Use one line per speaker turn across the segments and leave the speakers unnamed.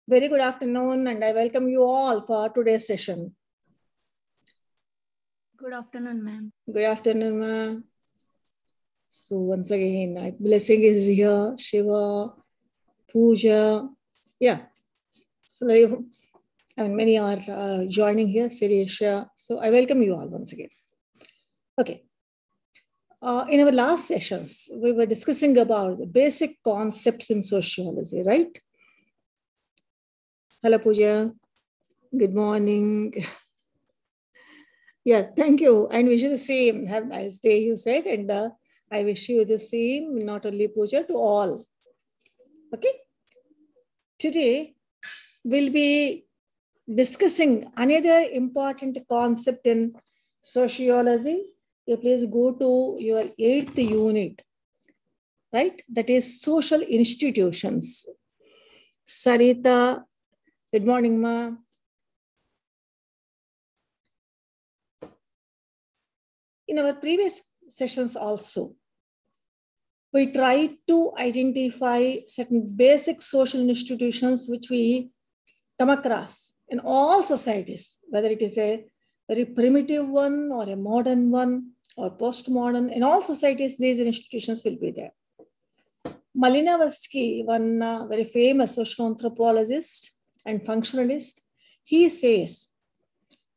Very good afternoon, and I welcome you all for today's session.
Good afternoon, ma'am.
Good afternoon, ma'am. So once again, blessing is here, Shiva, Puja. Yeah. So many are joining here, Sirisha. So I welcome you all once again. Okay. In our last sessions, we were discussing about the basic concepts in sociology, right? Hello, Puja. Good morning. Yeah, thank you. And wish you the same. Have a nice day, you said. And I wish you the same, not only Puja, to all. Okay. Today, we'll be discussing another important concept in sociology. You please go to your 8th unit, right? That is social institutions. Sarita, good morning, ma. In our previous sessions also, we tried to identify certain basic social institutions which we come across in all societies, whether it is a very primitive one or a modern one or postmodern. In all societies, these institutions will be there. Malinowski, one very famous social anthropologist and functionalist, he says,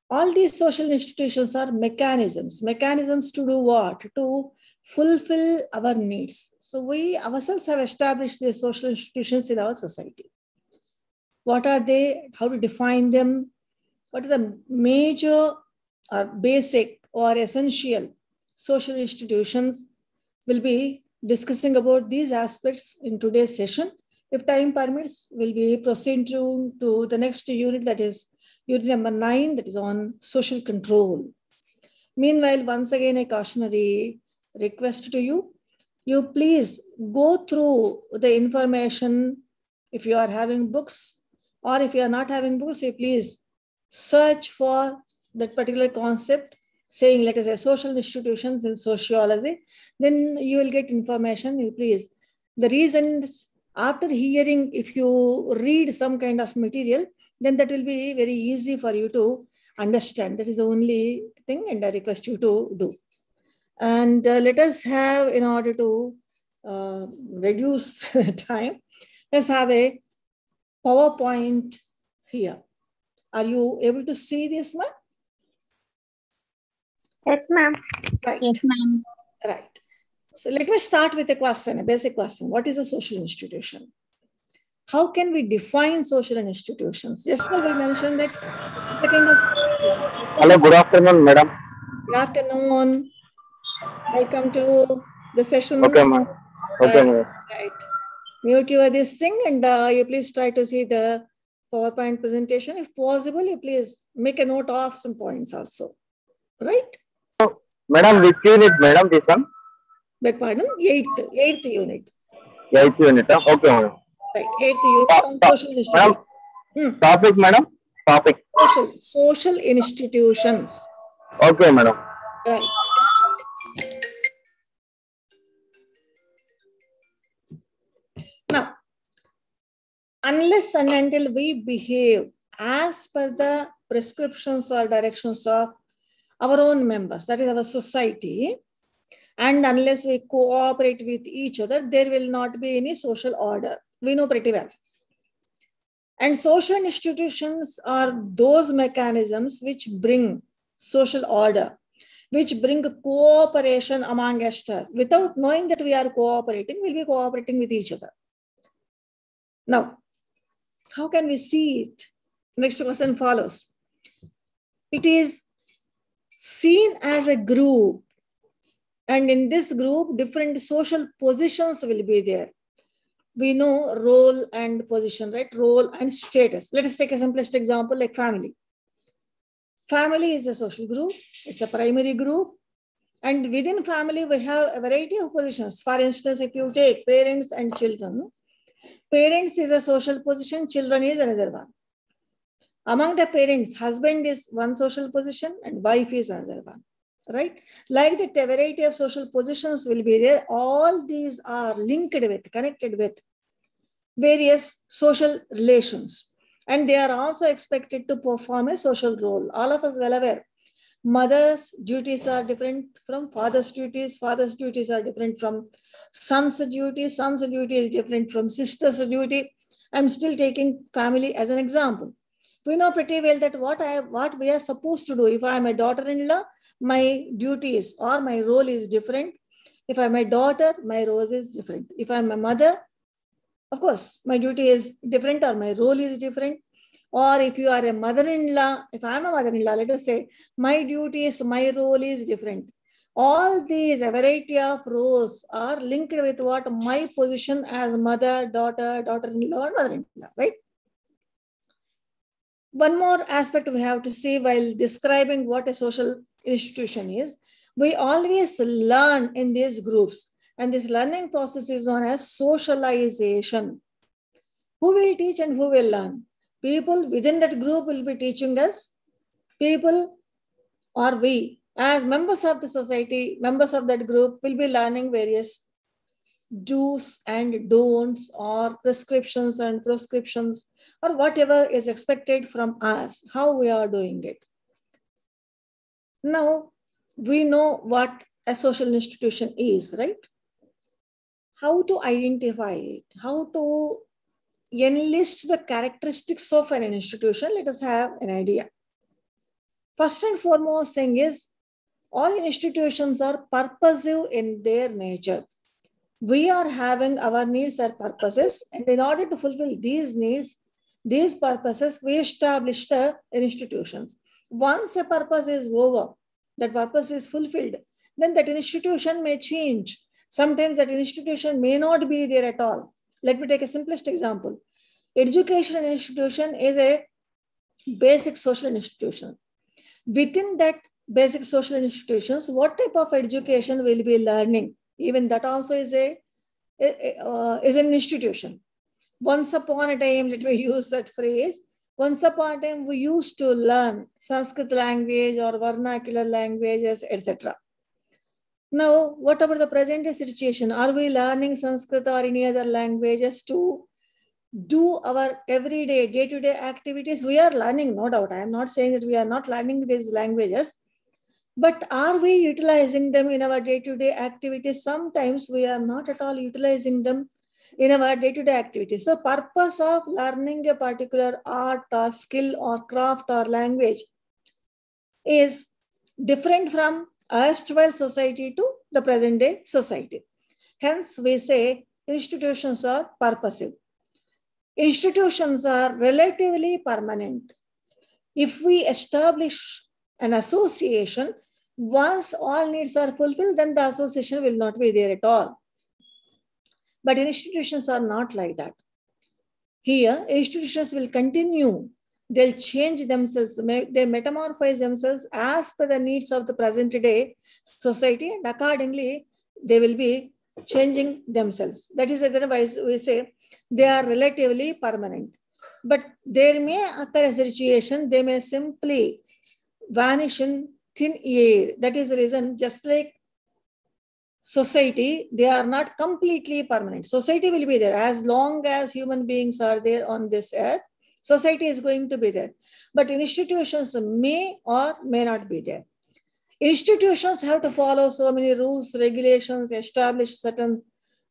all these social institutions are mechanisms. Mechanisms to do what? To fulfill our needs. So we ourselves have established these social institutions in our society. What are they? How to define them? What are the major or basic or essential social institutions? We'll be discussing about these aspects in today's session. If time permits, we'll be proceeding to the next unit, that is unit number 9, that is on social control. Meanwhile, once again, a cautionary request to you. You please go through the information. If you are having books or if you are not having books, you please search for that particular concept, saying, let us say, social institutions in sociology. Then you will get information. You please. The reason, after hearing, if you read some kind of material, then that will be very easy for you to understand. That is the only thing, and I request you to do. And let us have, in order to reduce the time, let's have a PowerPoint here. Are you able to see this, ma'am?
Yes, ma'am.
Right.
Yes, ma'am.
Right. So let me start with a question, a basic question. What is a social institution? How can we define social institutions? Just now we mentioned that the kind of...
Hello, good afternoon, madam.
Good afternoon. Welcome to the session.
Okay, ma'am. Okay, ma'am.
Right. Mute your this thing, and you please try to see the PowerPoint presentation. If possible, you please make a note of some points also. Right?
Madam, which unit, madam, this one?
Beg pardon? 8th unit.
8th unit, huh? Okay, madam.
Right. 8th unit on social institutions.
Madam, topic, madam? Topic.
Social institutions.
Okay, madam.
Right. Now, unless and until we behave as per the prescriptions or directions of our own members, that is our society, and unless we cooperate with each other, there will not be any social order. We know pretty well. And social institutions are those mechanisms which bring social order, which bring cooperation among us. Without knowing that we are cooperating, we'll be cooperating with each other. Now, how can we see it? Next question follows. It is seen as a group, and in this group, different social positions will be there. We know role and position, right? Role and status. Let us take a simplest example like family. Family is a social group. It's a primary group. And within family, we have a variety of positions. For instance, if you take parents and children, parents is a social position, children is another one. Among the parents, husband is one social position and wife is another one, right? Like that, a variety of social positions will be there. All these are linked with, connected with various social relations. And they are also expected to perform a social role. All of us well aware. Mother's duties are different from father's duties. Father's duties are different from son's duty. Son's duty is different from sister's duty. I'm still taking family as an example. We know pretty well that what we are supposed to do. If I am a daughter-in-law, my duties or my role is different. If I'm a daughter, my role is different. If I'm a mother, of course, my duty is different or my role is different. Or if you are a mother-in-law, if I'm a mother-in-law, let us say, my duties, my role is different. All these, a variety of roles are linked with what my position as mother, daughter, daughter-in-law, or mother-in-law, right? One more aspect we have to see while describing what a social institution is. We always learn in these groups, and this learning process is known as socialization. Who will teach and who will learn? People within that group will be teaching us. People or we, as members of the society, members of that group, will be learning various do's and don'ts or prescriptions and proscriptions or whatever is expected from us, how we are doing it. Now, we know what a social institution is, right? How to identify it, how to enlist the characteristics of an institution, let us have an idea. First and foremost thing is, all institutions are purposive in their nature. We are having our needs or purposes, and in order to fulfill these needs, these purposes, we establish the institutions. Once a purpose is over, that purpose is fulfilled, then that institution may change. Sometimes that institution may not be there at all. Let me take a simplest example. Education institution is a basic social institution. Within that basic social institutions, what type of education will be learning? Even that also is an institution. Once upon a time, let me use that phrase. Once upon a time, we used to learn Sanskrit language or vernacular languages, etc. Now, what about the present situation? Are we learning Sanskrit or any other languages to do our everyday, day-to-day activities? We are learning, no doubt. I am not saying that we are not learning these languages, but are we utilizing them in our day-to-day activities? Sometimes we are not at all utilizing them in our day-to-day activities. So purpose of learning a particular art or skill or craft or language is different from erstwhile society to the present day society. Hence, we say institutions are purposive. Institutions are relatively permanent. If we establish an association, once all needs are fulfilled, then the association will not be there at all. But institutions are not like that. Here, institutions will continue. They'll change themselves. They metamorphose themselves as per the needs of the present day society, and accordingly, they will be changing themselves. That is otherwise we say they are relatively permanent. But there may occur a situation, they may simply vanish in thin air. That is the reason, just like society, they are not completely permanent. Society will be there as long as human beings are there on this earth. Society is going to be there. But institutions may or may not be there. Institutions have to follow so many rules, regulations, establish certain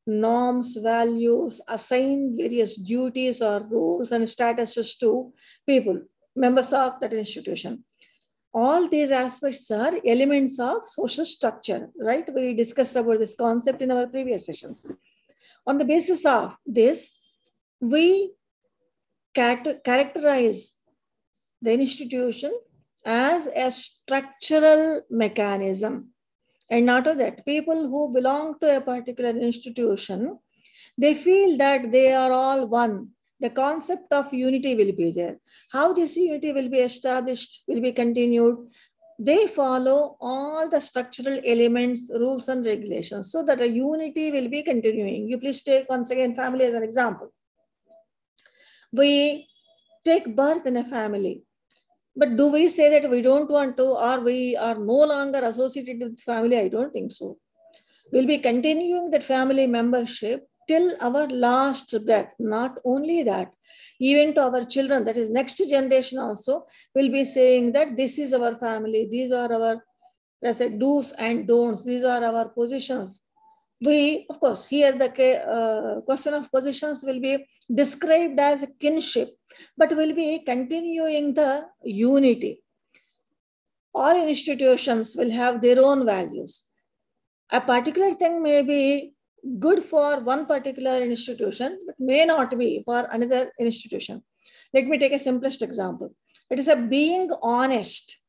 norms, values, assign various duties or rules and statuses to people, members of that institution. All these aspects are elements of social structure, right? We discussed about this concept in our previous sessions. On the basis of this, we characterize the institution as a structural mechanism. And not only that, people who belong to a particular institution, they feel that they are all one. The concept of unity will be there. How this unity will be established, will be continued. They follow all the structural elements, rules and regulations, so that a unity will be continuing. You please take once again family as an example. We take birth in a family. But do we say that we don't want to, or we are no longer associated with family? I don't think so. We'll be continuing that family membership till our last breath. Not only that, even to our children, that is next generation also, will be saying that this is our family, these are our, let's say, do's and don'ts, these are our positions. We, of course, here the question of positions will be described as a kinship, but will be continuing the unity. All institutions will have their own values. A particular thing may be good for one particular institution, but may not be for another institution. Let me take a simplest example. It is a being honest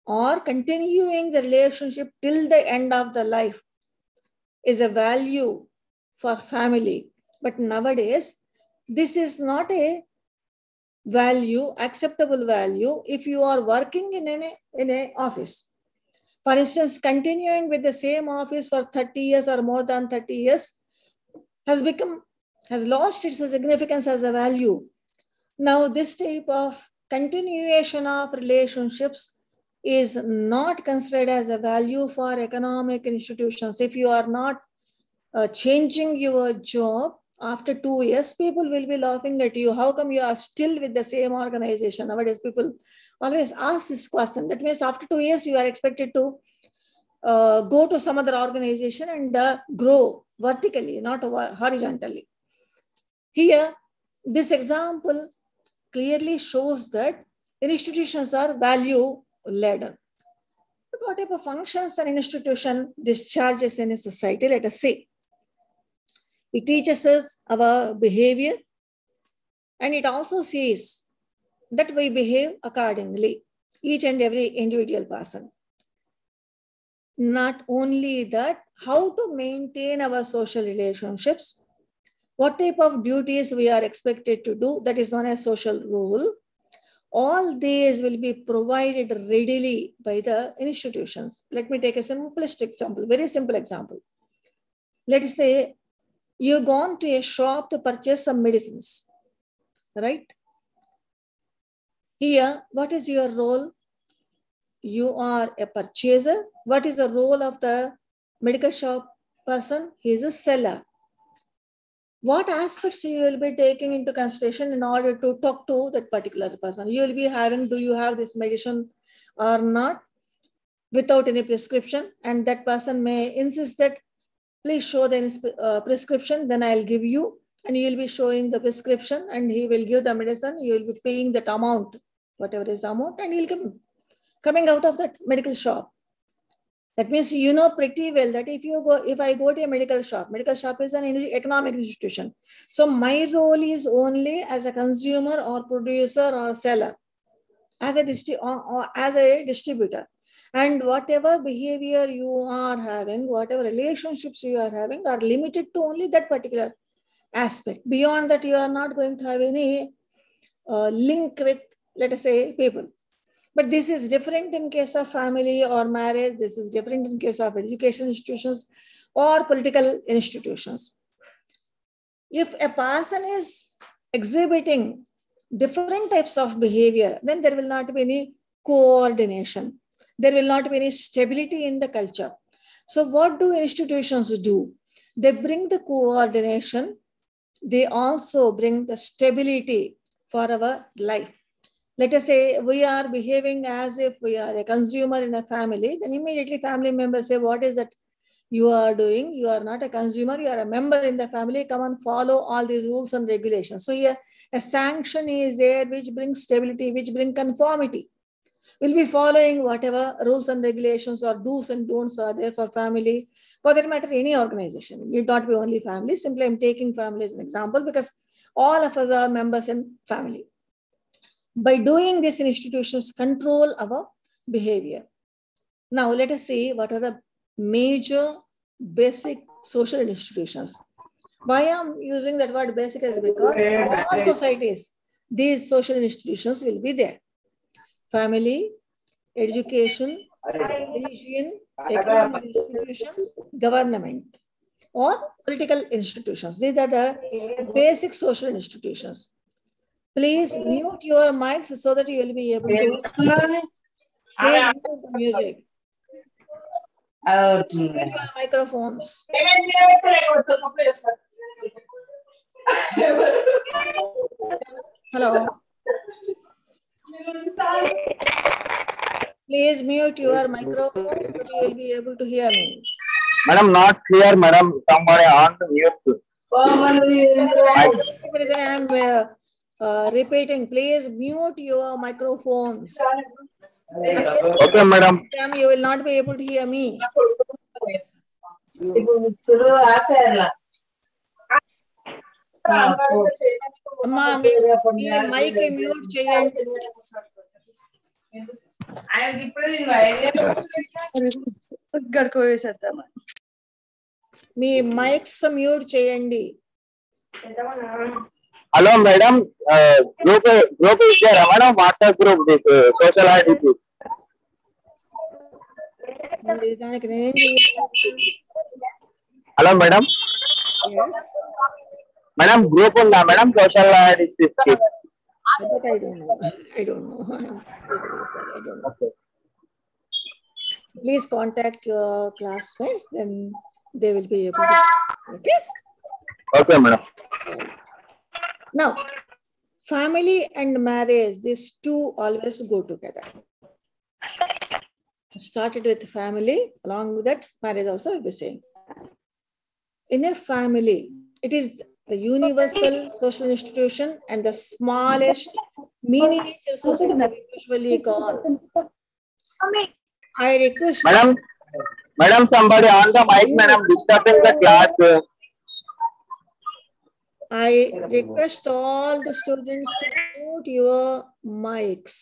or continuing the relationship till the end of the life is a value for family. But nowadays, this is not a value, acceptable value if you are working in an office. For instance, continuing with the same office for 30 years or more than 30 years has lost its significance as a value. Now, this type of continuation of relationships is not considered as a value for economic institutions. If you are not changing your job after 2 years, people will be laughing at you. How come you are still with the same organization? Nowadays, people always ask this question. That means after 2 years, you are expected to go to some other organization and grow vertically, not horizontally. Here, this example clearly shows that institutions are value-laden. But what type of functions an institution discharges in a society? Let us see. It teaches us our behavior, and it also says that we behave accordingly, each and every individual person. Not only that, how to maintain our social relationships, what type of duties we are expected to do, that is known as social rule. All these will be provided readily by the institutions. Let me take a simplest example, very simple example. Let us say you've gone to a shop to purchase some medicines, right? Here, what is your role? You are a purchaser. What is the role of the medical shop person? He is a seller. What aspects you will be taking into consideration in order to talk to that particular person? You will be having, do you have this medicine or not, without any prescription? And that person may insist that, please show the prescription, then I'll give you. And you will be showing the prescription and he will give the medicine. You will be paying that amount, whatever is the amount, and he'll come coming out of that medical shop. That means you know pretty well that if I go to a medical shop is an economic institution. So my role is only as a consumer or producer or seller, as a distributor. And whatever behavior you are having, whatever relationships you are having are limited to only that particular aspect. Beyond that, you are not going to have any link with, let us say, people. But this is different in case of family or marriage. This is different in case of education institutions or political institutions. If a person is exhibiting different types of behavior, then there will not be any coordination. There will not be any stability in the culture. So what do institutions do? They bring the coordination. They also bring the stability for our life. Let us say we are behaving as if we are a consumer in a family, then immediately family members say, what is that you are doing? You are not a consumer, you are a member in the family, come and follow all these rules and regulations. So here a sanction is there which brings stability, which brings conformity. We'll be following whatever rules and regulations or do's and don'ts are there for family, for that matter, any organization. It need not be only family. Simply I'm taking family as an example because all of us are members in family. By doing this, institutions control our behavior. Now, let us see what are the major basic social institutions. Why I'm using that word basic is because all societies, these social institutions will be there. Family, education, religion, economic institutions, government, or political institutions. These are the basic social institutions. Please mute your mics so that you will be able to play the music. Your microphones. Hello. Please mute your microphone so that you will be able to hear me.
Madam, not clear, madam. Somebody on the mute.
I am repeating. Please mute your microphones.
Okay, madam.
You will not be able to hear me. Amma, me mic mute చేయండి. మీ mics mute చేయండి.
Hello, madam. Group is there, madam. WhatsApp group, this Sociology group.
దానికి నేనేం చేయాలి?
Hello, madam.
Yes.
Madam, group unda, madam. Sociology group.
But I don't know. I don't know. I don't know.
Okay.
Please contact your classmates, then they will be able to. Okay.
Okay, madam.
Now, family and marriage, these two always go together. Started with family, along with that, marriage also will be same. In a family, it is the universal social institution and the smallest miniature society we usually call. I request.
Madam, somebody on the mic, madam, disturbing the class.
I request all the students to mute your mics.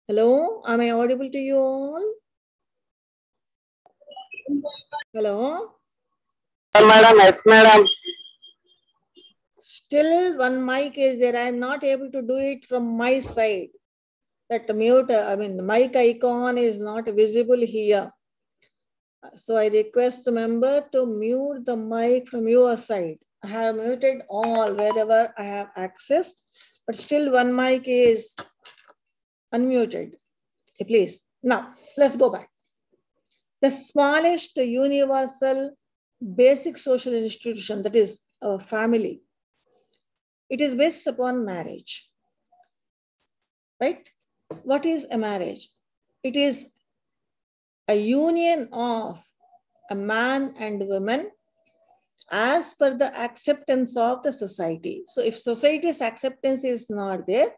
Hello, am I audible to you all? Hello?
Madam, yes, madam.
Still one mic is there. I am not able to do it from my side. That mute, the mic icon is not visible here. So I request the member to mute the mic from your side. I have muted all wherever I have access, but still one mic is unmuted. Please. Now, let's go back. The smallest universal basic social institution, that is a family. It is based upon marriage. Right? What is a marriage? It is a union of a man and woman as per the acceptance of the society. So if society's acceptance is not there,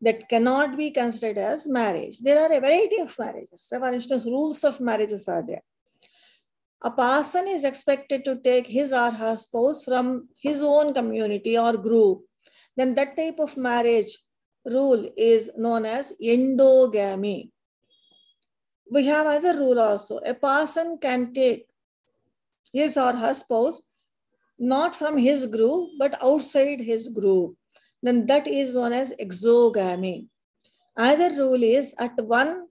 that cannot be considered as marriage. There are a variety of marriages. So for instance, rules of marriages are there. A person is expected to take his or her spouse from his own community or group. Then that type of marriage rule is known as endogamy. We have another rule also. A person can take his or her spouse not from his group, but outside his group. Then that is known as exogamy. Another rule is at one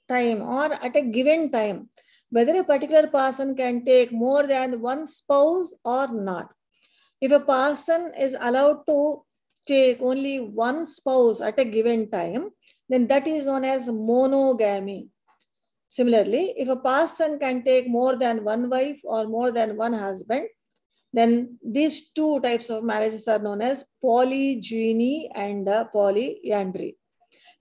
time or at a given time, whether a particular person can take more than one spouse or not. If a person is allowed to take only one spouse at a given time, then that is known as monogamy. Similarly, if a person can take more than one wife or more than one husband, then these two types of marriages are known as polygyny and polyandry.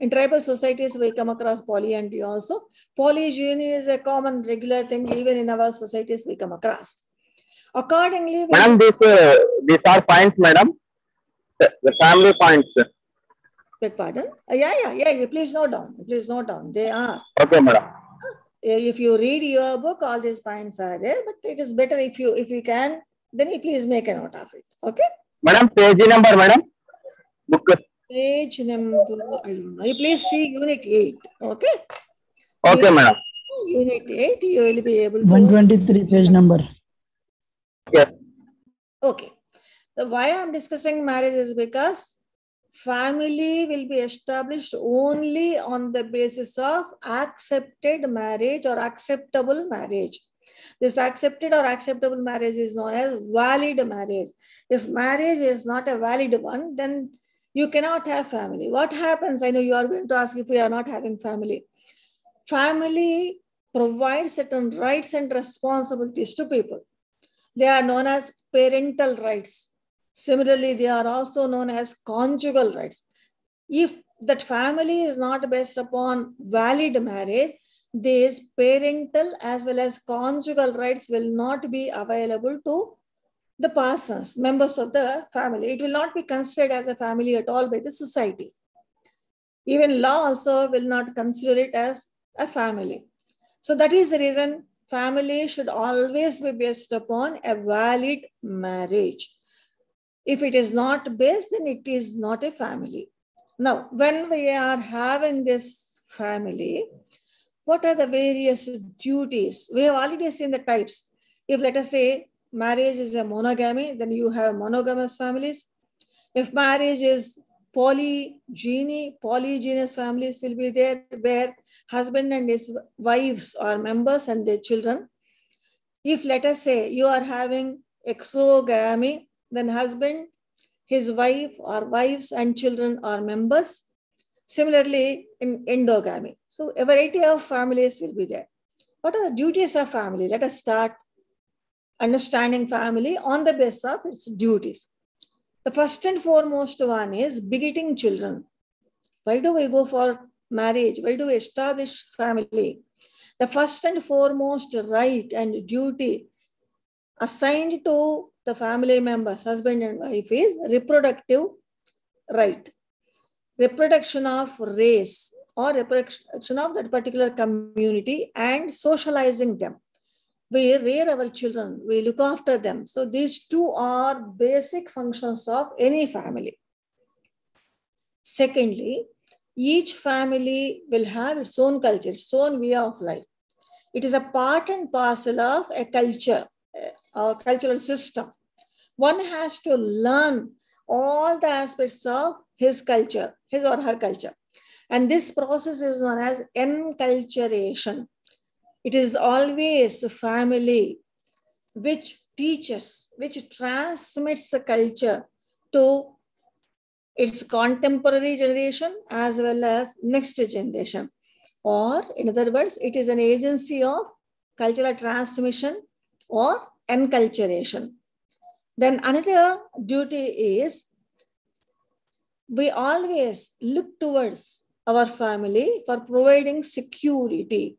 In tribal societies, we come across polyandry also. Polygyny is a common regular thing. Even in our societies, we come across. Accordingly,
madam, these are points, madam. The family points.
Beg pardon? Yeah. Please note down. Please note down. They are.
Okay, madam.
If you read your book, all these points are there. But it is better if you can, then you please make a note of it. Okay?
Madam, page number, madam. Book.
Page number, I don't know. You please see Unit 8. Okay?
Okay, madam.
Unit 8, you will be able to.
123 page number.
Yes.
Okay. So why I am discussing marriage is because family will be established only on the basis of accepted marriage or acceptable marriage. This accepted or acceptable marriage is known as valid marriage. If marriage is not a valid one, then you cannot have family. What happens? I know you are going to ask if we are not having family. Family provide certain rights and responsibilities to people. They are known as parental rights. Similarly, they are also known as conjugal rights. If that family is not based upon valid marriage, these parental as well as conjugal rights will not be available to the persons, members of the family. It will not be considered as a family at all by the society. Even law also will not consider it as a family. So that is the reason family should always be based upon a valid marriage. If it is not based, then it is not a family. Now, when we are having this family, what are the various duties? We have already seen the types. If let us say marriage is a monogamy, then you have monogamous families. If marriage is polygyny, polygynous families will be there where husband and his wives are members and their children. If let us say you are having exogamy, then husband, his wife or wives and children are members. Similarly, in endogamy. So a variety of families will be there. What are the duties of family? Let us start understanding family on the basis of its duties. The first and foremost one is begetting children. Why do we go for marriage? Why do we establish family? The first and foremost right and duty assigned to the family members, husband and wife, is reproductive right. Reproduction of race or reproduction of that particular community and socializing them. We rear our children, we look after them. So these two are basic functions of any family. Secondly, each family will have its own culture, its own way of life. It is a part and parcel of a culture, a cultural system. One has to learn all the aspects of his culture, his or her culture. And this process is known as enculturation. It is always a family which teaches, which transmits a culture to its contemporary generation as well as next generation. Or in other words, it is an agency of cultural transmission or enculturation. Then another duty is we always look towards our family for providing security,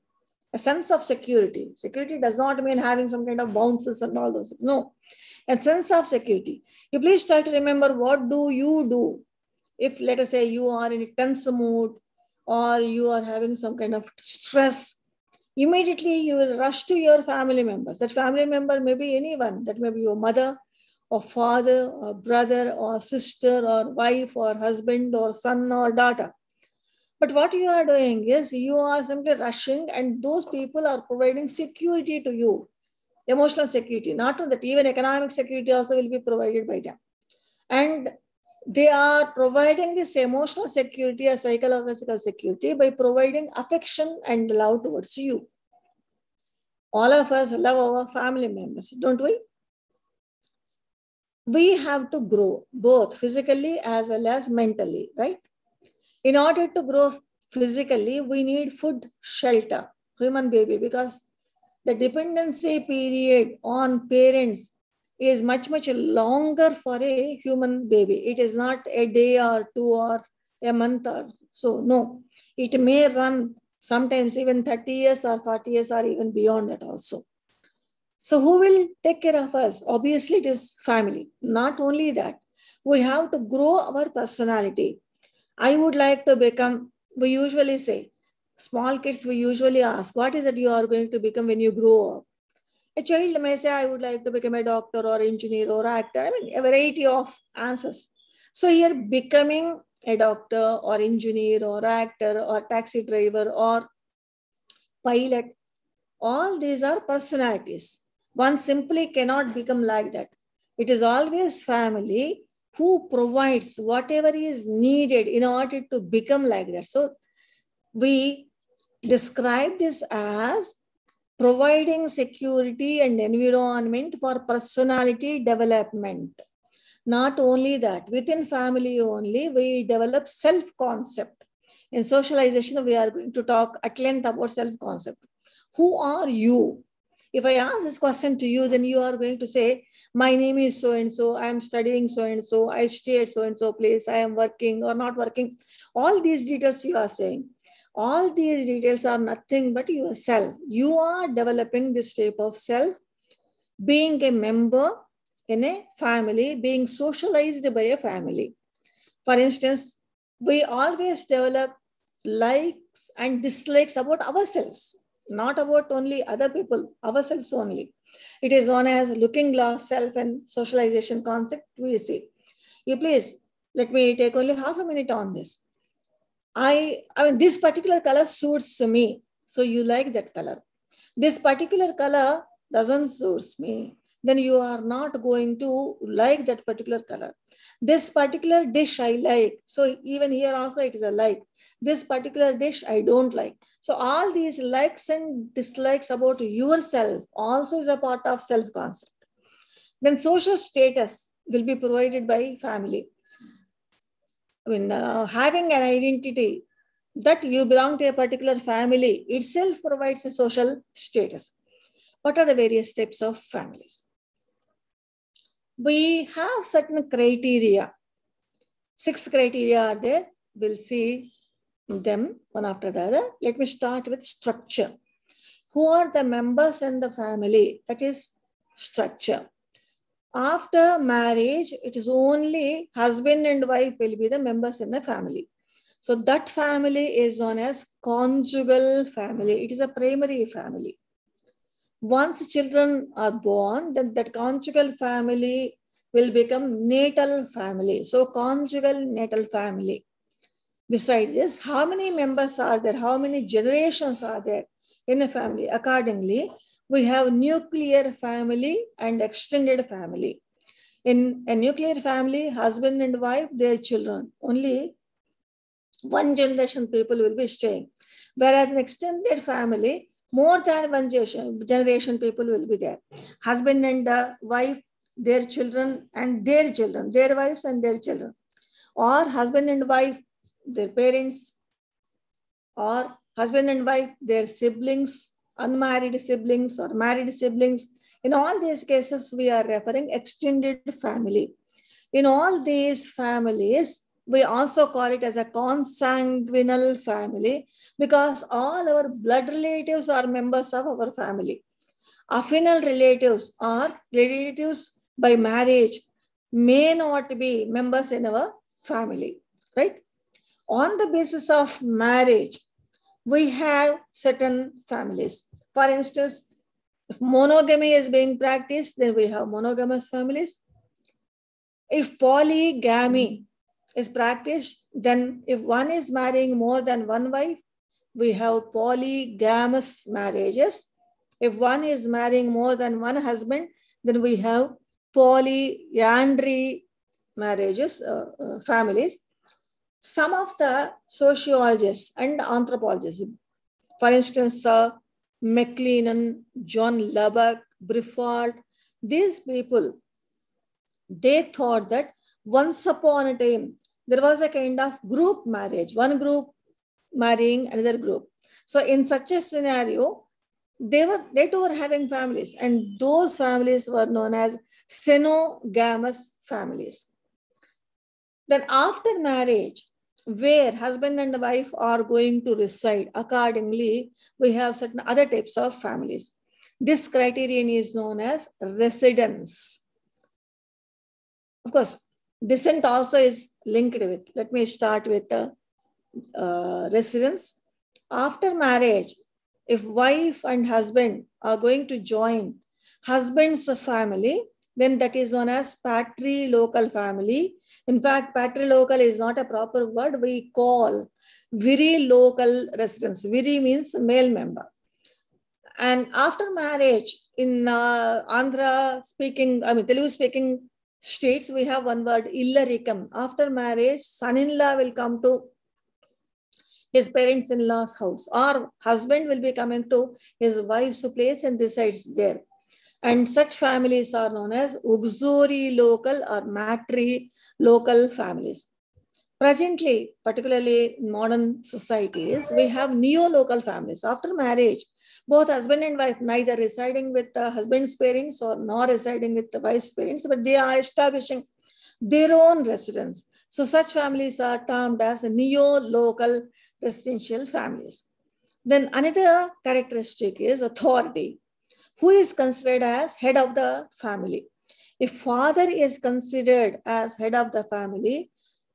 a sense of security. Security does not mean having some kind of bounces and all those things. No, a sense of security. You please try to remember what do you do if let us say you are in a tense mood or you are having some kind of stress. Immediately you will rush to your family members. That family member may be anyone. That may be your mother or father or brother or sister or wife or husband or son or daughter. But what you are doing is you are simply rushing and those people are providing security to you, emotional security. Not only that, even economic security also will be provided by them. And they are providing this emotional security or psychological security by providing affection and love towards you. All of us love our family members, don't we? We have to grow both physically as well as mentally, right? In order to grow physically, we need food, shelter, human baby, because the dependency period on parents is much, much longer for a human baby. It is not a day or two or a month or so. No, it may run sometimes even 30 years or 40 years or even beyond that also. So who will take care of us? Obviously, it is family. Not only that, we have to grow our personality. I would like to become, we usually say, small kids, we usually ask, what is it you are going to become when you grow up? A child may say, I would like to become a doctor or engineer or actor. I mean, a variety of answers. So here, becoming a doctor or engineer or actor or taxi driver or pilot, all these are personalities. One simply cannot become like that. It is always family who provides whatever is needed in order to become like that. So we describe this as providing security and environment for personality development. Not only that, within family only, we develop self-concept. In socialization, we are going to talk at length about self-concept. Who are you? If I ask this question to you, then you are going to say, my name is so-and-so, I am studying so-and-so, I stay at so-and-so place, I am working or not working. All these details you are saying. All these details are nothing but yourself. You are developing this type of self, being a member in a family, being socialized by a family. For instance, we always develop likes and dislikes about ourselves, not about only other people, ourselves only. It is known as looking glass self and socialization concept we see. You please, let me take only half a minute on this. I mean, this particular color suits me. So you like that color. This particular color doesn't suit me. Then you are not going to like that particular color. This particular dish I like. So even here also it is a like. This particular dish I don't like. So all these likes and dislikes about yourself also is a part of self-concept. Then social status will be provided by family. I mean, having an identity that you belong to a particular family itself provides a social status. What are the various types of families? We have certain criteria. 6 criteria are there. We'll see them one after the other. Let me start with structure. Who are the members in the family? That is structure. After marriage, it is only husband and wife will be the members in the family. So that family is known as conjugal family. It is a primary family. Once children are born, then that conjugal family will become natal family. So conjugal natal family. Besides this, how many members are there? How many generations are there in a family? Accordingly, we have nuclear family and extended family. In a nuclear family, husband and wife, their children, only one generation people will be staying. Whereas in extended family, more than one generation people will be there. Husband and wife, their children and their children, their wives and their children. Or husband and wife, their parents, or husband and wife, their siblings, unmarried siblings or married siblings. In all these cases, we are referring extended family. In all these families, we also call it as a consanguinal family because all our blood relatives are members of our family. Affinal relatives or relatives by marriage may not be members in our family, right? On the basis of marriage, we have certain families. For instance, if monogamy is being practiced, then we have monogamous families. If polygamy is practiced, then if one is marrying more than one wife, we have polygamous marriages. If one is marrying more than one husband, then we have polyandry marriages, families. Some of the sociologists and anthropologists, for instance, McLennan, John Lubbock, Brifford, these people, they thought that once upon a time, there was a kind of group marriage, one group marrying another group. So in such a scenario, they too were having families, and those families were known as xenogamous families. Then after marriage, where husband and wife are going to reside, accordingly, we have certain other types of families. This criterion is known as residence. Of course, descent also is linked with. Let me start with the residence. After marriage, if wife and husband are going to join husband's family, then that is known as patrilocal family. In fact, patrilocal is not a proper word. We call virilocal residence. Viri means male member. And after marriage, in Andhra speaking, Telugu speaking states, we have one word, illarikam. After marriage, son-in-law will come to his parents-in-law's house, or husband will be coming to his wife's place and resides there. And such families are known as auxiliary local or matrilocal families. Presently, particularly in modern societies, we have neo-local families. After marriage, Both husband and wife neither residing with the husband's parents or nor residing with the wife's parents, but they are establishing their own residence. So such families are termed as neo-local residential families. Then another characteristic is authority. Who is considered as head of the family? If father is considered as head of the family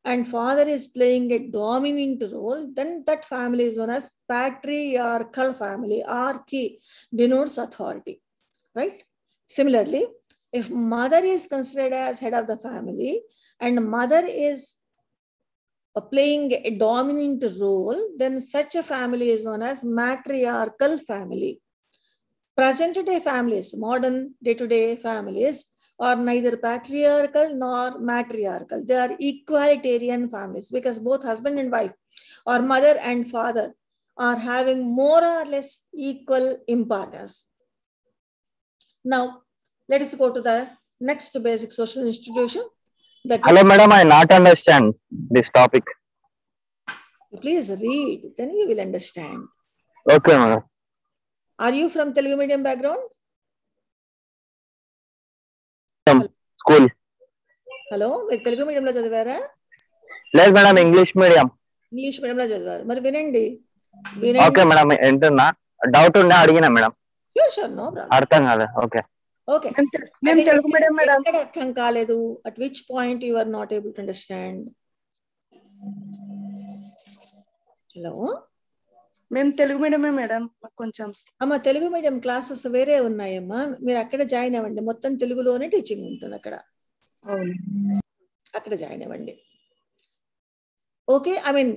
and father is playing a dominant role, then that family is known as patriarchal family. Archi denotes authority, right? Similarly, if mother is considered as head of the family and mother is playing a dominant role, then such a family is known as matriarchal family. Present-day families, modern day-to-day families, are neither patriarchal nor matriarchal. They are equalitarian families because both husband and wife or mother and father are having more or less equal importance. Now, let us go to the next basic social institution.
Hello, madam, I not understand this topic.
Please read, then you will understand.
Okay, madam.
Are you from Telugu medium background?
School.
Hello, మీరు తెలుగు మీడియంలో చదివారా?
లేదు madam, English medium.
English మీడియంలో చదివారు. మరి వినండి.
Okay madam, ఏంటన్నా doubt ఉండే అడిగినా మేడం.
Sure, no problem.
అర్థం కాలే. ఓకే.
ఓకే. మేము తెలుగు మీడియం మేడం. ఎక్కడ అర్థం కాలేదు? at which point you are not able to understand? Hello,
మేము తెలుగు మీడియమే మేడం. కొంచెం
అమ్మ తెలుగు మీడియం క్లాసెస్ వేరే ఉన్నాయమ్మా, మీరు అక్కడ జాయిన్ అవ్వండి. మొత్తం తెలుగులోనే టీచింగ్ ఉంటుంది అక్కడ. అక్కడ జాయిన్ అవ్వండి. Okay, I mean,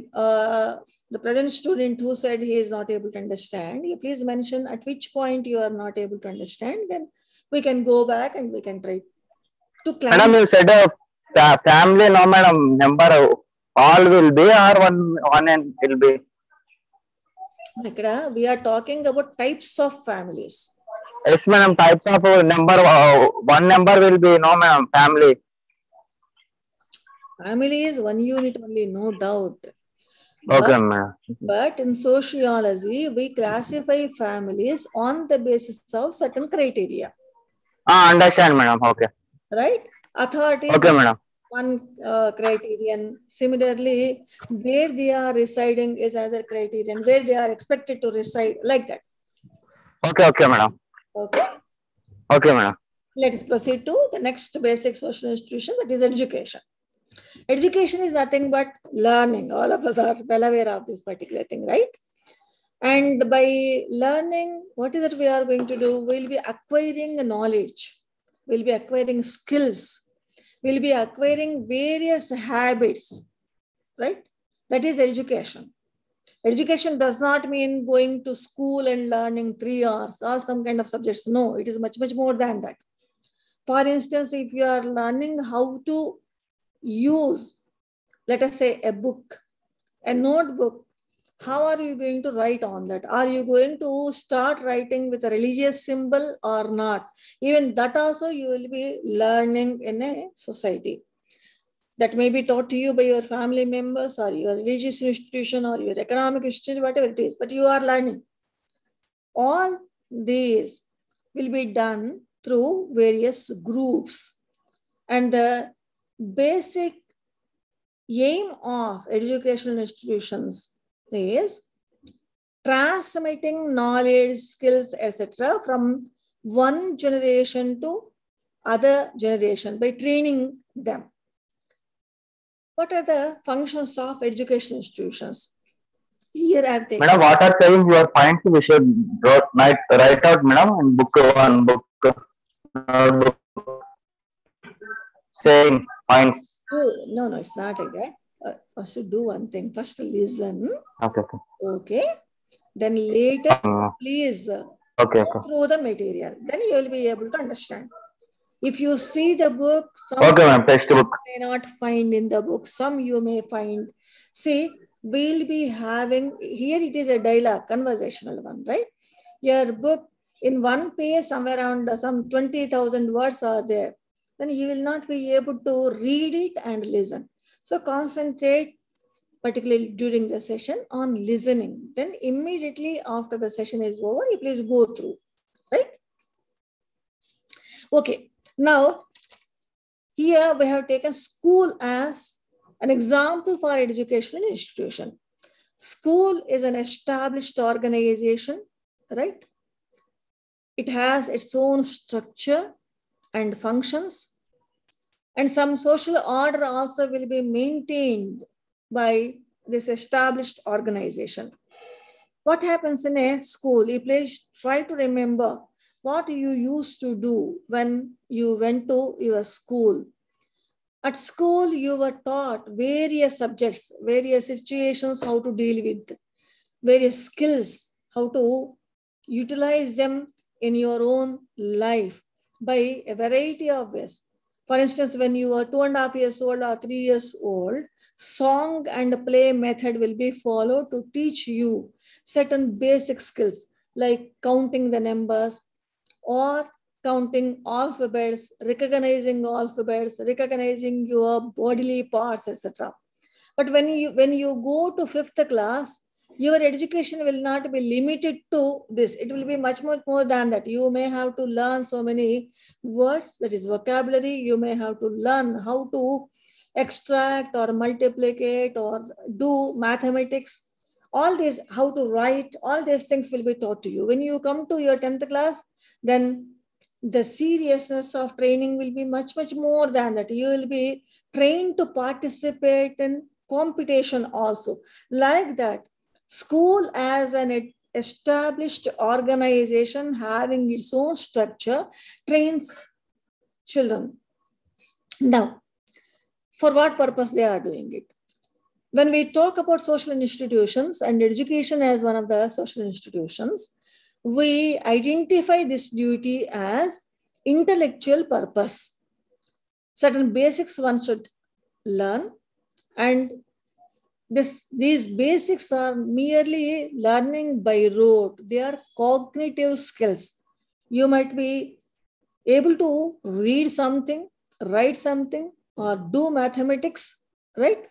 the present student who said he is not able to understand, you please mention at which point you are not able to understand, then we can go back and we can try to clarify.
Madam, you said family, no madam, number all will be or one and will be?
We are talking about types of families.
Yes madam, types of number, one number will be, no madam, family.
Family is one unit only, no doubt.
Okay, ma'am.
But in sociology, we classify families on the basis of certain criteria.
Understand, madam. Okay.
Right? Authority is
okay, madam.
One criterion. Similarly, where they are residing is another criterion. Where they are expected to reside, like that.
Okay, madam.
Okay.
Okay, madam.
Let us proceed to the next basic social institution, that is education. Education is nothing but learning. All of us are well aware of this particular thing, right? And by learning, what is it we are going to do? We'll be acquiring knowledge. We'll be acquiring skills. We'll be acquiring various habits, right? That is education. Education does not mean going to school and learning 3 hours or some kind of subjects. No, it is much, much more than that. For instance, if you are learning how to use, let us say, a book, a notebook, how are you going to write on that? Are you going to start writing with a religious symbol or not? Even that also you will be learning in a society. That may be taught to you by your family members or your religious institution or your economic institution, whatever it is, but you are learning. All these will be done through various groups. And the basic aim of educational institutions is transmitting knowledge, skills, etc. from one generation to other generation by training them. What are the functions of educational institutions? Here I have taken.
Madam, what are saying your points? We should write out, madam, in book one, book notebook. Saying points.
No, it's not like that. First do one thing. First listen. Okay. Then later, please go through the material. Then you will be able to understand. If you see the book, some
textbook
may not find in the book. Some you may find. See, we'll be having, here it is a dialogue, conversational one, right? Your book, in one page, somewhere around some 20,000 words are there. Then you will not be able to read it and listen. So concentrate particularly during the session, on listening. Then immediately after the session is over, you please go through, right? Okay, now here we have taken school as an example for educational institution. School is an established organization, right? It has its own structure and functions, and some social order also will be maintained by this established organization. What happens in a school? You please try to remember what you used to do when you went to your school. At school, you were taught various subjects, various situations, how to deal with, various skills, how to utilize them in your own life by a variety of ways. For instance, when you are 2.5 years old or 3 years old, song and play method will be followed to teach you certain basic skills like counting the numbers or counting alphabets, recognizing your bodily parts, etc. But when you go to 5th class, your education will not be limited to this. It will be much more than that. You may have to learn so many words, that is vocabulary. You may have to learn how to extract or multiplicate or do mathematics. All this, how to write, all these things will be taught to you. When you come to your 10th class, then the seriousness of training will be much more than that. You will be trained to participate in competition also. Like that, school as an established organization having its own structure trains children. Now, for what purpose they are doing it? When we talk about social institutions and education as one of the social institutions, we identify this duty as intellectual purpose. Certain basics one should learn, and these basics are merely learning by rote. They are cognitive skills. You might be able to read something, write something, or do mathematics, right?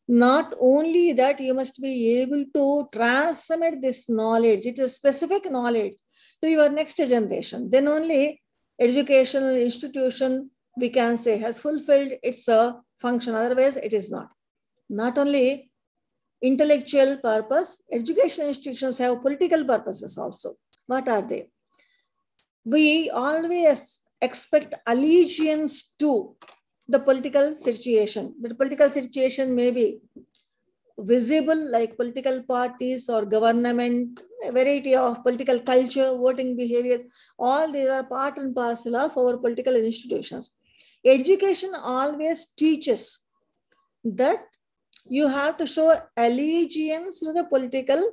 Not only that, you must be able to transmit this knowledge. It is specific knowledge to your next generation. Then only educational institution, we can say, has fulfilled its function. Otherwise, it is not. Not only intellectual purpose, educational institutions have political purposes also. What are they? We always expect allegiance to the political situation. The political situation may be visible, like political parties or government, a variety of political culture, voting behavior. All these are part and parcel of our political institutions. Education always teaches that you have to show allegiance to the political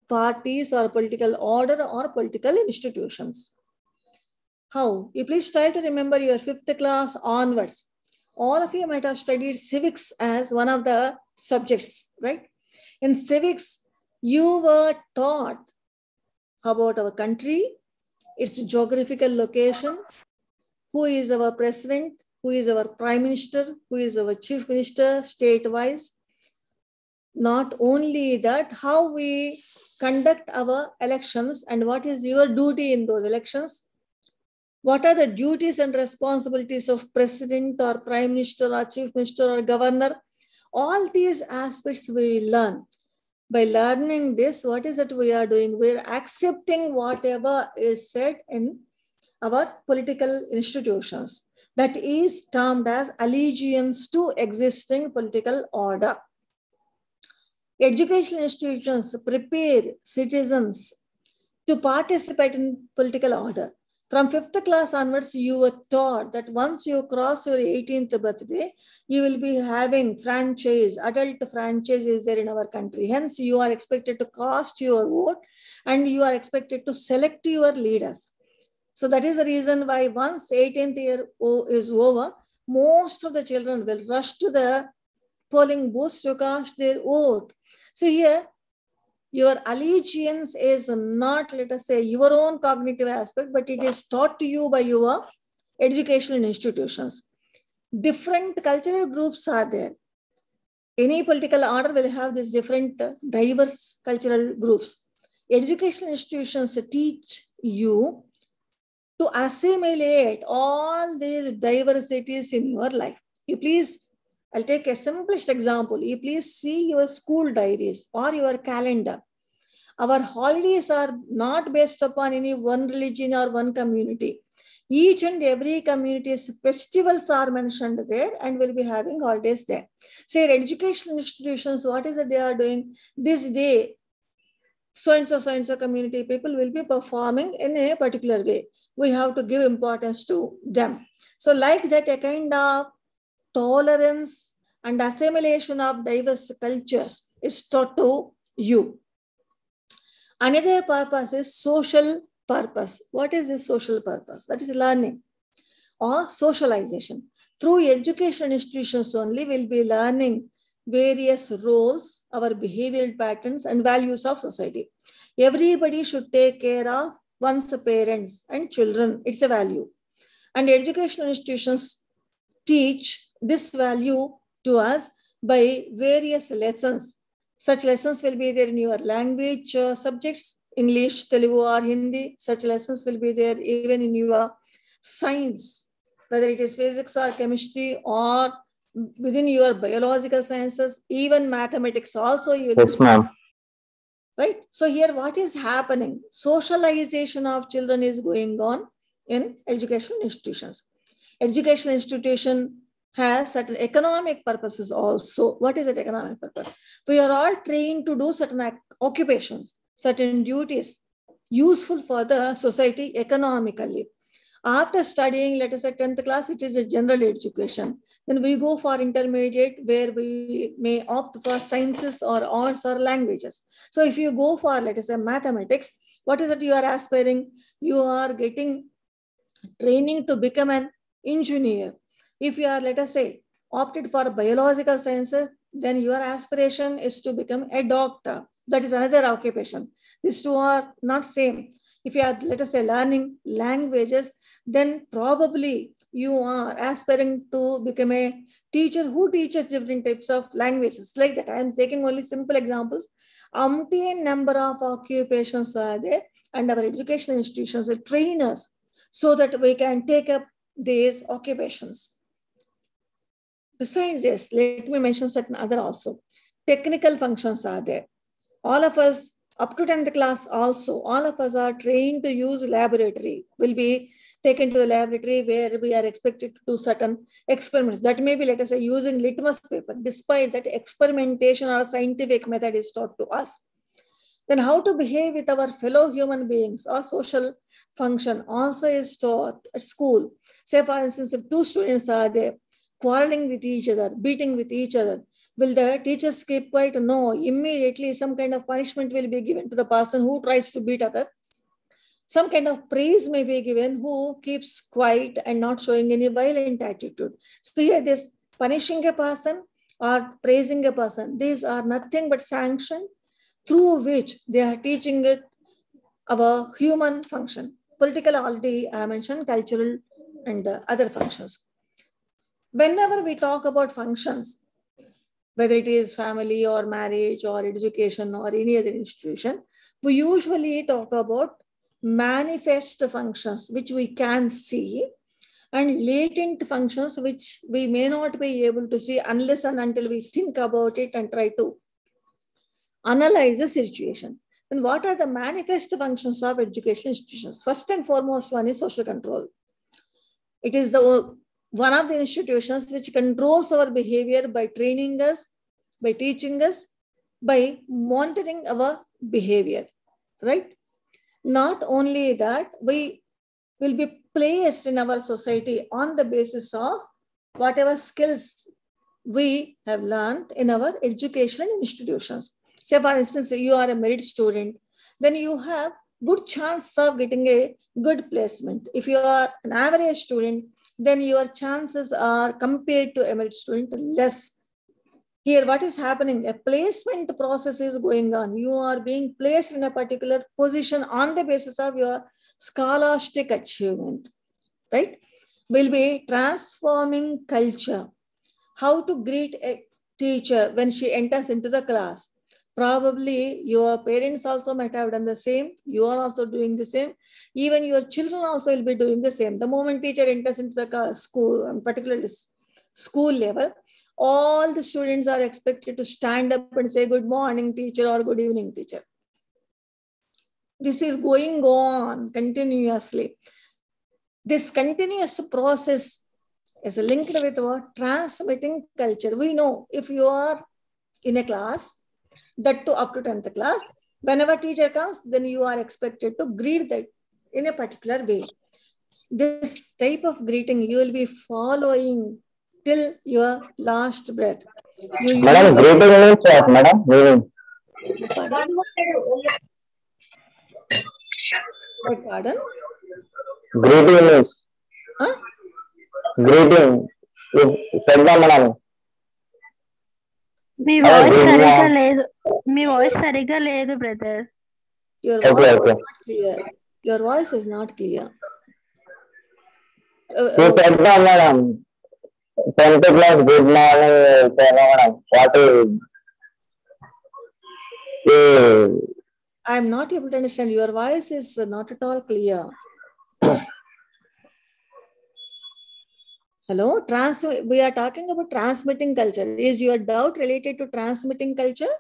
parties or political order or political institutions. How? You please try to remember your 5th class onwards. All of you might have studied civics as one of the subjects, right? In civics, you were taught about our country, its geographical location, who is our president, who is our prime minister, who is our chief minister, state-wise. Not only that, how we conduct our elections and what is your duty in those elections. What are the duties and responsibilities of president or prime minister or chief minister or governor? All these aspects we learn. By learning this, what is it we are doing? We are accepting whatever is said in our political institutions. That is termed as allegiance to existing political order. Educational institutions prepare citizens to participate in political order. From 5th class onwards, you were taught that once you cross your 18th birthday, you will be having franchise, adult franchise is there in our country. Hence, you are expected to cast your vote and you are expected to select your leaders. So that is the reason why once 18th year is over, most of the children will rush to the polling booths to cast their vote. So here, your allegiance is not, let us say, your own cognitive aspect, but it is taught to you by your educational institutions. Different cultural groups are there. Any political order will have these different diverse cultural groups. Educational institutions teach you to assimilate all these diversities in your life. You please, I'll take a simplest example. You please see your school diaries or your calendar. Our holidays are not based upon any one religion or one community. Each and every community's festivals are mentioned there and will be having holidays there. Say educational institutions, what is it they are doing? This day, so and so community people will be performing in a particular way. We have to give importance to them. So like that, a kind of tolerance and assimilation of diverse cultures is taught to you. Another purpose is social purpose. What is this social purpose? That is learning or socialization. Through education institutions only, we'll be learning various roles, our behavioral patterns and values of society. Everybody should take care of one's parents and children. It's a value. And educational institutions teach this value to us by various lessons. Such lessons will be there in your language subjects, English, Telugu or Hindi. Such lessons will be there even in your science, whether it is physics or chemistry or within your biological sciences, even mathematics also.
Yes, ma'am.
Right? So here what is happening? Socialization of children is going on in educational institutions. Educational institution has certain economic purposes also. What is that economic purpose? We are all trained to do certain occupations, certain duties, useful for the society economically. After studying, let us say 10th class, it is a general education. Then we go for intermediate where we may opt for sciences or arts or languages. So if you go for, let us say mathematics, what is it you are aspiring? You are getting training to become an engineer. If you are, let us say, opted for biological sciences, then your aspiration is to become a doctor. That is another occupation. These two are not same. If you are, let us say, learning languages, then probably you are aspiring to become a teacher who teaches different types of languages. Like that, I am taking only simple examples. Umpteen number of occupations are there, and our educational institutions will train us so that we can take up these occupations. Besides this, let me mention certain other also. Technical functions are there. All of us, up to 10th class also, all of us are trained to use laboratory, will be taken to the laboratory where we are expected to do certain experiments. That may be, let us say, using litmus paper. Despite that, experimentation or scientific method is taught to us. Then how to behave with our fellow human beings or social function also is taught at school. Say, for instance, if two students are there quarreling with each other, beating with each other, will the teachers keep quiet? No, immediately some kind of punishment will be given to the person who tries to beat other. Some kind of praise may be given who keeps quiet and not showing any violent attitude. So here this punishing a person or praising a person, these are nothing but sanction through which they are teaching it our human function. Political already I mentioned, cultural and other functions. Whenever we talk about functions, whether it is family or marriage or education or any other institution, we usually talk about manifest functions, which we can see, and latent functions, which we may not be able to see unless and until we think about it and try to analyze the situation. And what are the manifest functions of education institutions? First and foremost, one is social control. It is the one of the institutions which controls our behavior by training us, by teaching us, by monitoring our behavior, right? Not only that, we will be placed in our society on the basis of whatever skills we have learned in our educational institutions. Say, for instance, you are a merit student, then you have good chance of getting a good placement. If you are an average student, then your chances are, compared to a merit student, less. Here, what is happening? A placement process is going on. You are being placed in a particular position on the basis of your scholastic achievement, right? We'll be transforming culture. How to greet a teacher when she enters into the class. Probably your parents also might have done the same. You are also doing the same. Even your children also will be doing the same. The moment teacher enters into the school, particularly school level, all the students are expected to stand up and say good morning teacher or good evening teacher. This is going on continuously. This continuous process is linked with what? Transmitting culture. We know if you are in a class, that to up to 10th class, whenever teacher comes, then you are expected to greet that in a particular way. This type of greeting you will be following till your last breath.
Madam, greeting means what, madam?
Pardon? What, pardon?
Greeting means.
Huh?
Greeting. Sadda, madam.
Me voice సరిగా లేదు. మీ voice సరిగా లేదు brother.
Your voice is not clear. Your voice is not clear.
You said that, madam. 10th class, good morning, madam. What is?
I am not able to understand. Your voice is not at all clear. Hello, we are talking about transmitting culture. Is your doubt related to transmitting culture?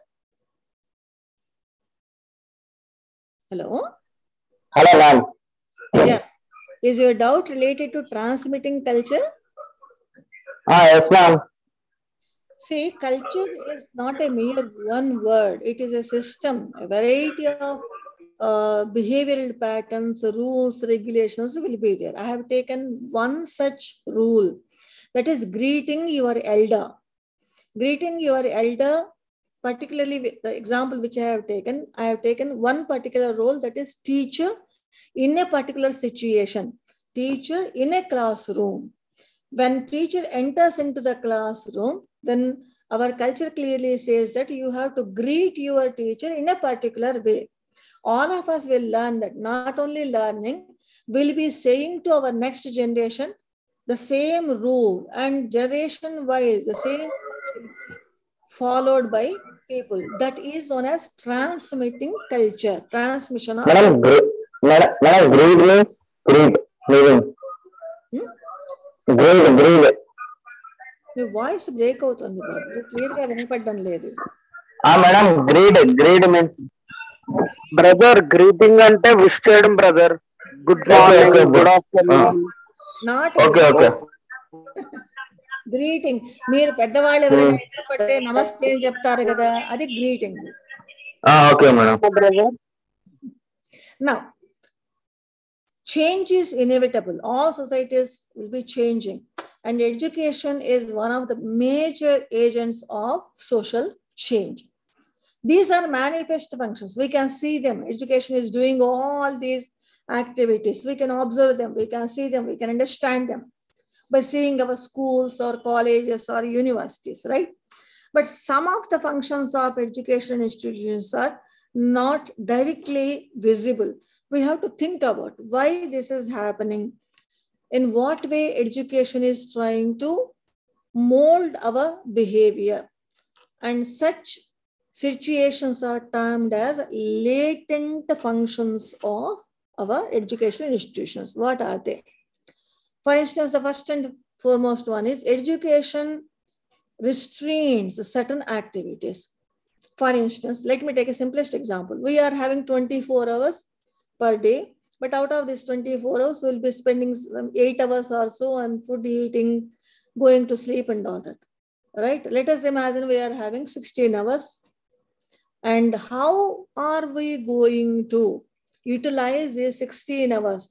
Hello?
Hello, ma'am.
Yeah. Is your doubt related to transmitting culture?
Yes, ma'am.
See, culture is not a mere one word. It is a system, a variety of behavioral patterns, rules, regulations will be there. I have taken one such rule, that is greeting your elder. Greeting your elder, particularly with the example which I have taken one particular role, that is teacher in a particular situation, teacher in a classroom. When teacher enters into the classroom, then our culture clearly says that you have to greet your teacher in a particular way. All of us will learn that. Not only learning, we'll be saying to our next generation the same rule, and generation wise the same followed by people. That is known as transmitting culture. Transmission of
Madam, greed means greed, living. Greed.
Me voice break అవుతుంది బాబు, clear గా వినపడడం లేదు.
Madam, greed means
brother, greeting అంటే wish చేయడం brother. Good morning, good afternoon.
Not greeting. మీరు పెద్దవాళ్ళు ఎవరైనా ఎదురు పడితే నమస్తే అని చెప్తారు కదా, అది greeting.
Okay madam.
Now, change is inevitable. All societies will be changing, and education is one of the major agents of social change. These are manifest functions. We can see them. Education is doing all these activities. We can observe them. We can see them. We can understand them by seeing our schools or colleges or universities, right? But some of the functions of education institutions are not directly visible. We have to think about why this is happening, in what way education is trying to mold our behavior. And such situations are termed as latent functions of our education institutions. What are they? For instance, the first and foremost one is education restrains certain activities. For instance, let me take a simplest example. We are having 24 hours per day, but out of this 24 hours, we'll be spending 8 hours or so on food, eating, going to sleep and all that, right? Let us imagine we are having 16 hours. And how are we going to utilize these 16 hours?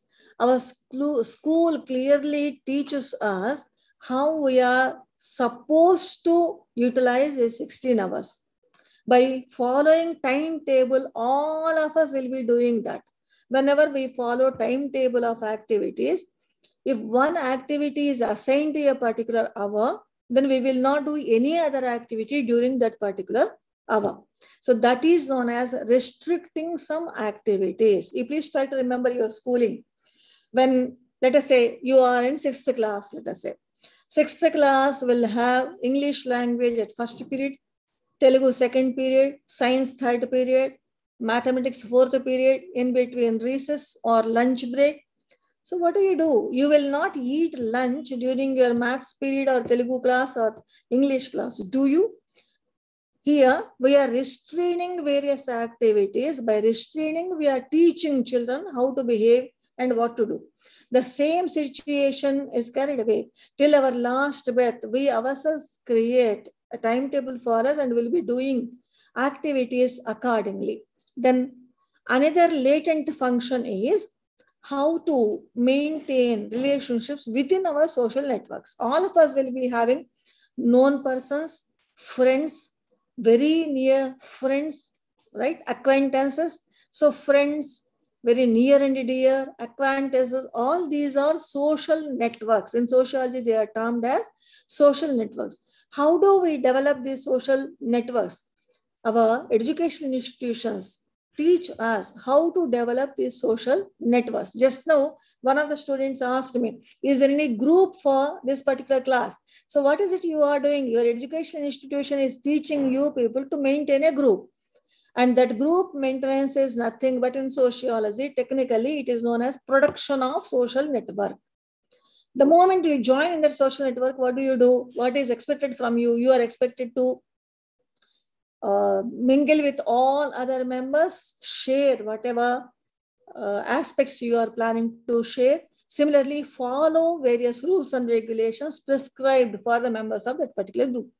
Our school clearly teaches us how we are supposed to utilize these 16 hours. By following timetable, all of us will be doing that. Whenever we follow timetable of activities, if one activity is assigned to a particular hour, then we will not do any other activity during that particular hour. So that is known as restricting some activities. You please try to remember your schooling. When, let us say, you are in 6th class, let us say, Sixth class will have English language at first period, Telugu second period, science third period, mathematics fourth period, in between recess or lunch break. So what do? You will not eat lunch during your maths period or Telugu class or English class, do you? Here we are restraining various activities. By restraining, we are teaching children how to behave and what to do. The same situation is carried away till our last breath. We ourselves create a timetable for us and will be doing activities accordingly. Then another latent function is how to maintain relationships within our social networks. All of us will be having known persons, friends, very near friends, right? Acquaintances. So friends, very near and dear, acquaintances, all these are social networks. In sociology, they are termed as social networks. How do we develop these social networks? Our educational institutions teach us how to develop these social networks. Just now, one of the students asked me, is there any group for this particular class? So what is it you are doing? Your educational institution is teaching you people to maintain a group. And that group maintenance is nothing but, in sociology, technically, it is known as production of social network. The moment you join in that social network, what do? What is expected from you? You are expected to mingle with all other members, share whatever aspects you are planning to share. Similarly, follow various rules and regulations prescribed for the members of that particular group.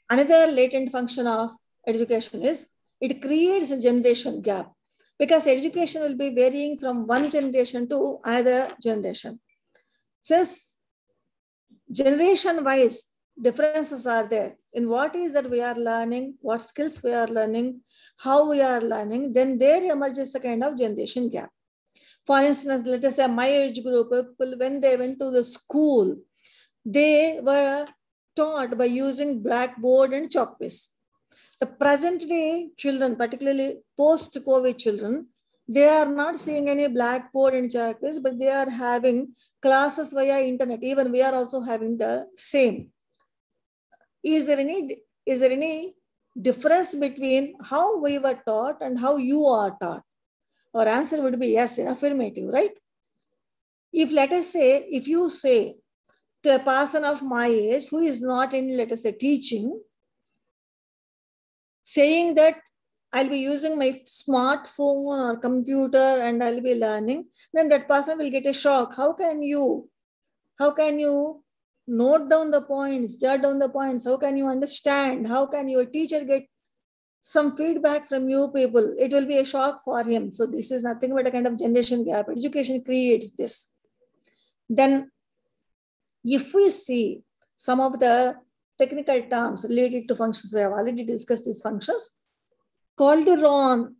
Another latent function of education is it creates a generation gap, because education will be varying from one generation to another generation. Since generation-wise differences are there in what is that we are learning, what skills we are learning, how we are learning, then there emerges a kind of generation gap. For instance, let us say my age group people, when they went to the school, they were taught by using blackboard and chalk piece. The present day children, particularly post-COVID children, they are not seeing any blackboard and chalk piece, but they are having classes via internet. Even we are also having the same. Is there any difference between how we were taught and how you are taught? Our answer would be yes, affirmative, right? If let us say, if you say to a person of my age who is not in, let us say, teaching, saying that I'll be using my smartphone or computer and I'll be learning, then that person will get a shock. How can you note down the points, jot down the points? How can you understand? How can your teacher get some feedback from you people? It will be a shock for him. So this is nothing but a kind of generation gap. Education creates this. Then if we see some of the technical terms related to functions, we have already discussed these functions. Calderon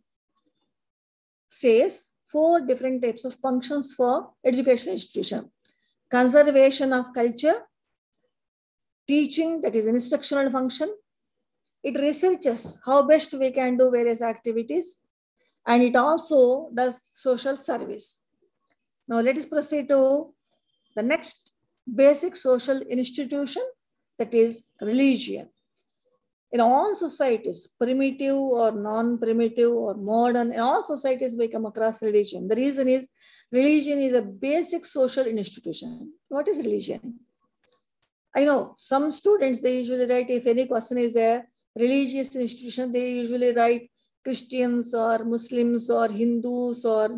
says 4 different types of functions for educational institution. Conservation of culture, teaching, that is instructional function. It researches how best we can do various activities, and it also does social service. Now let us proceed to the next basic social institution, that is religion. In all societies, primitive or non-primitive or modern, in all societies we come across religion. The reason is religion is a basic social institution. What is religion? I know some students, they usually write, if any question is a religious institution, they usually write Christians or Muslims or Hindus or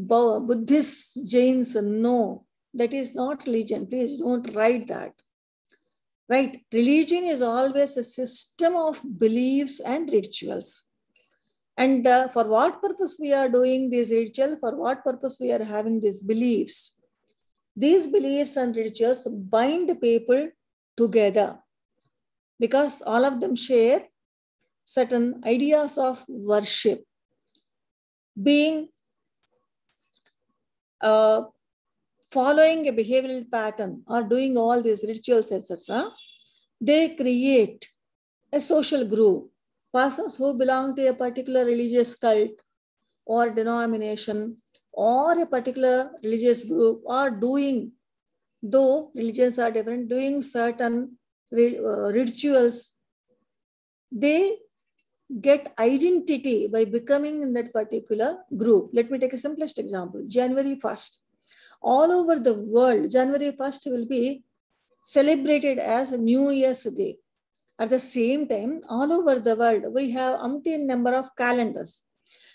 Buddhists, Jains. No, that is not religion. Please don't write that. Right? Religion is always a system of beliefs and rituals. And for what purpose we are doing this ritual? For what purpose we are having these beliefs? These beliefs and rituals bind people together because all of them share certain ideas of worship. Being following a behavioral pattern or doing all these rituals, etc., they create a social group. Persons who belong to a particular religious cult or denomination or a particular religious group are doing, though religions are different, doing certain rituals, they get identity by becoming in that particular group. Let me take a simplest example. January 1st. All over the world, January 1st will be celebrated as New Year's Day. At the same time, all over the world, we have umpteen number of calendars.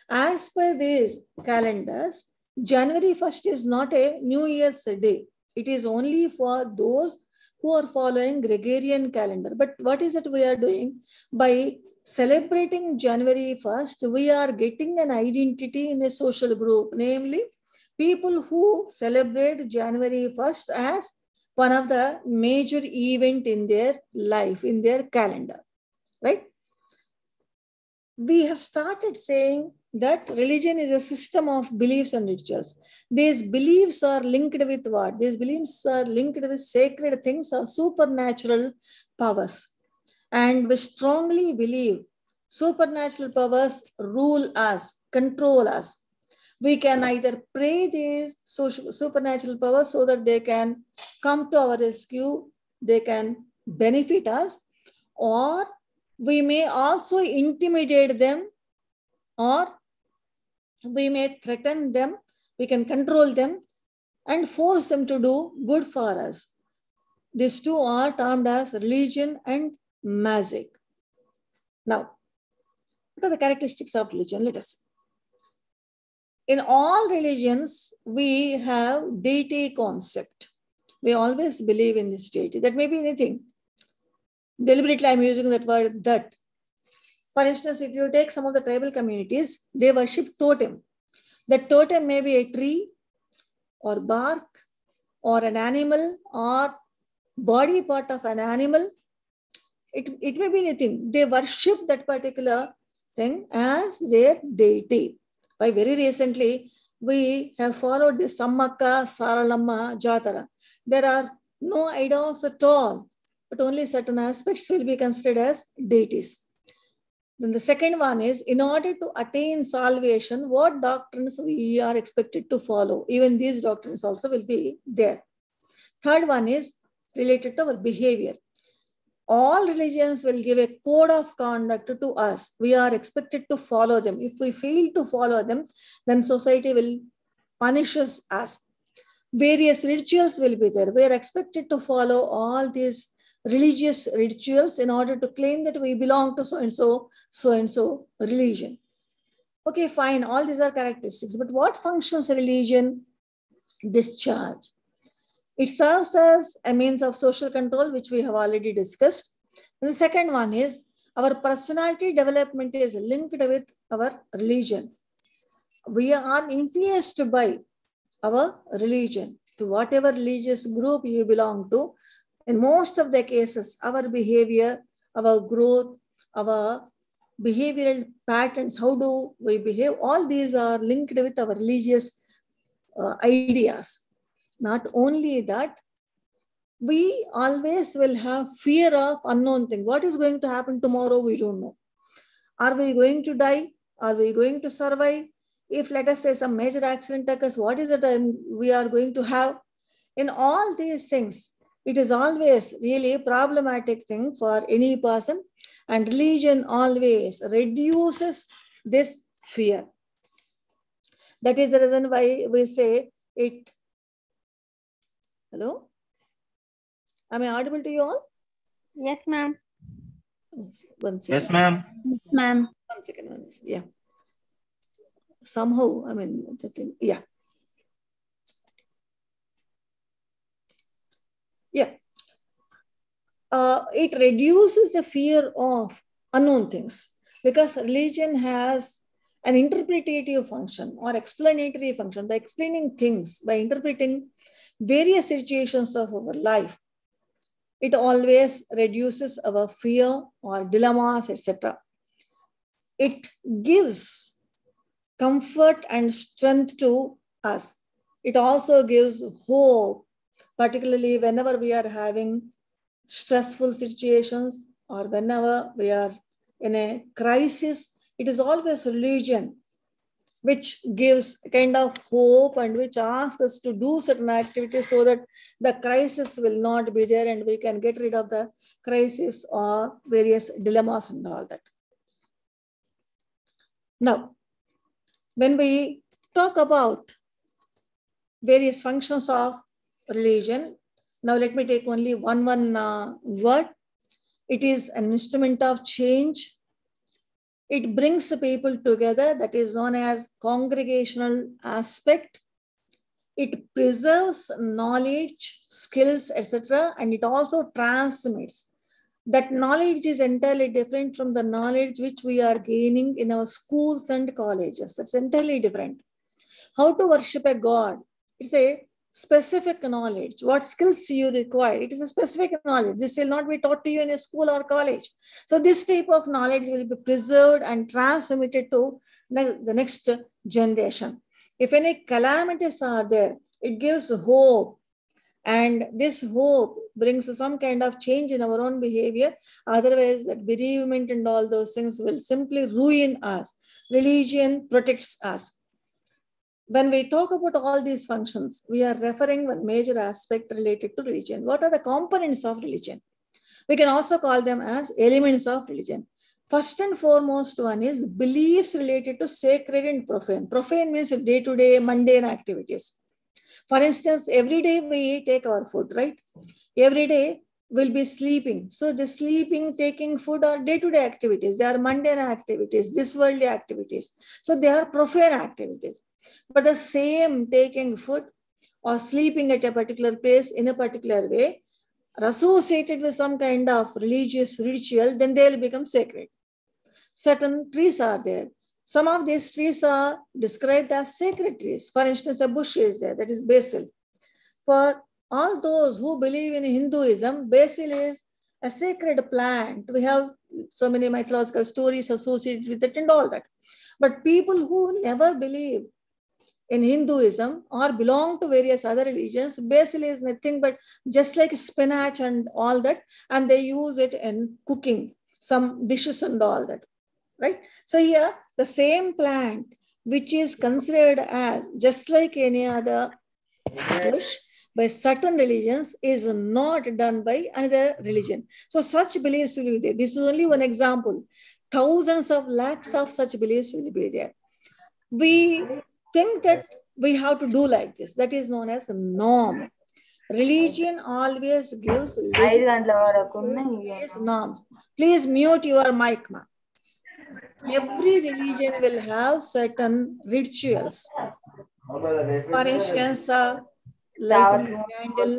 As per these calendars, January 1st is not a New Year's Day. It is only for those who are following Gregorian calendar. But what is it we are doing? By celebrating January 1st, we are getting an identity in a social group, namely people who celebrate January 1st as one of the major event in their life, in their calendar, right? We have started saying that religion is a system of beliefs and rituals. These beliefs are linked with what? These beliefs are linked with sacred things or supernatural powers. And we strongly believe supernatural powers rule us, control us. We can either pray these supernatural powers so that they can come to our rescue, they can benefit us, or we may also intimidate them, or we may threaten them, we can control them and force them to do good for us. These two are termed as religion and magic. Now, what are the characteristics of religion? Let us see. In all religions, we have deity concept. We always believe in this deity. That may be anything. Deliberately, I'm using that word, that. For instance, if you take some of the tribal communities, they worship totem. That totem may be a tree or bark or an animal or body part of an animal. It may be anything. They worship that particular thing as their deity. By very recently, we have followed the Sammaka, Saralamma, Jatara. There are no idols at all, but only certain aspects will be considered as deities. Then the second one is, in order to attain salvation, what doctrines we are expected to follow? Even these doctrines also will be there. Third one is related to our behavior. All religions will give a code of conduct to us. We are expected to follow them. If we fail to follow them, then society will punish us. Various rituals will be there. We are expected to follow all these religious rituals in order to claim that we belong to so-and-so religion. Okay, fine. All these are characteristics. But what functions religion discharge? It serves as a means of social control, which we have already discussed. And the second one is, our personality development is linked with our religion. We are influenced by our religion. To whatever religious group you belong to, in most of the cases, our behavior, our growth, our behavioral patterns, how do we behave, all these are linked with our religious ideas. Not only that, we always will have fear of unknown thing. What is going to happen tomorrow? We don't know. Are we going to die? Are we going to survive? If, let us say, some major accident occurs, what is the time we are going to have? In all these things, it is always really a problematic thing for any person, and religion always reduces this fear. That is the reason why we say it. Hello? Am I audible to you all?
Yes, ma'am.
One second.
Yes, ma'am.
Yes, ma'am.
1 second. 1 second. Yeah. Somehow, I mean, the thing, yeah. Yeah. It reduces the fear of unknown things, because religion has an interpretative function or explanatory function. By explaining things, by interpreting various situations of our life, it always reduces our fear or dilemmas, etc. It gives comfort and strength to us. It also gives hope, particularly whenever we are having stressful situations or whenever we are in a crisis. It is always religion which gives a kind of hope and which asks us to do certain activities so that the crisis will not be there and we can get rid of the crisis or various dilemmas and all that. Now, when we talk about various functions of religion, now let me take only one word. It is an instrument of change. It brings the people together, that is known as congregational aspect. It preserves knowledge, skills, etc. And it also transmits. That knowledge is entirely different from the knowledge which we are gaining in our schools and colleges. That's entirely different. How to worship a God? It's a specific knowledge. What skills you require? It is a specific knowledge. This will not be taught to you in a school or college. So this type of knowledge will be preserved and transmitted to the next generation. If any calamities are there, it gives hope. And this hope brings some kind of change in our own behavior. Otherwise, that bereavement and all those things will simply ruin us. Religion protects us. When we talk about all these functions, we are referring one major aspect related to religion. What are the components of religion? We can also call them as elements of religion. First and foremost one is beliefs related to sacred and profane. Profane means day-to-day mundane activities. For instance, every day we take our food, right? Every day we'll be sleeping. So the sleeping, taking food are day-to-day activities. They are mundane activities, this worldly activities. So they are profane activities. But the same taking food or sleeping at a particular place in a particular way are associated with some kind of religious ritual, then they will become sacred. Certain trees are there. Some of these trees are described as sacred trees. For instance, a bush is there, that is basil. For all those who believe in Hinduism, basil is a sacred plant. We have so many mythological stories associated with it and all that. But people who never believe in Hinduism or belong to various other religions, basil is nothing but just like spinach and all that, and they use it in cooking some dishes and all that, right? So here, the same plant, which is considered as just like any other bush by certain religions, is not done by another religion. So such beliefs will be there. This is only one example. Thousands of lakhs of such beliefs will be there. We think that we have to do like this. That is known as a norm. Religion always gives norms. Please mute your mic, ma. Every religion will have certain rituals. For instance, lighting a candle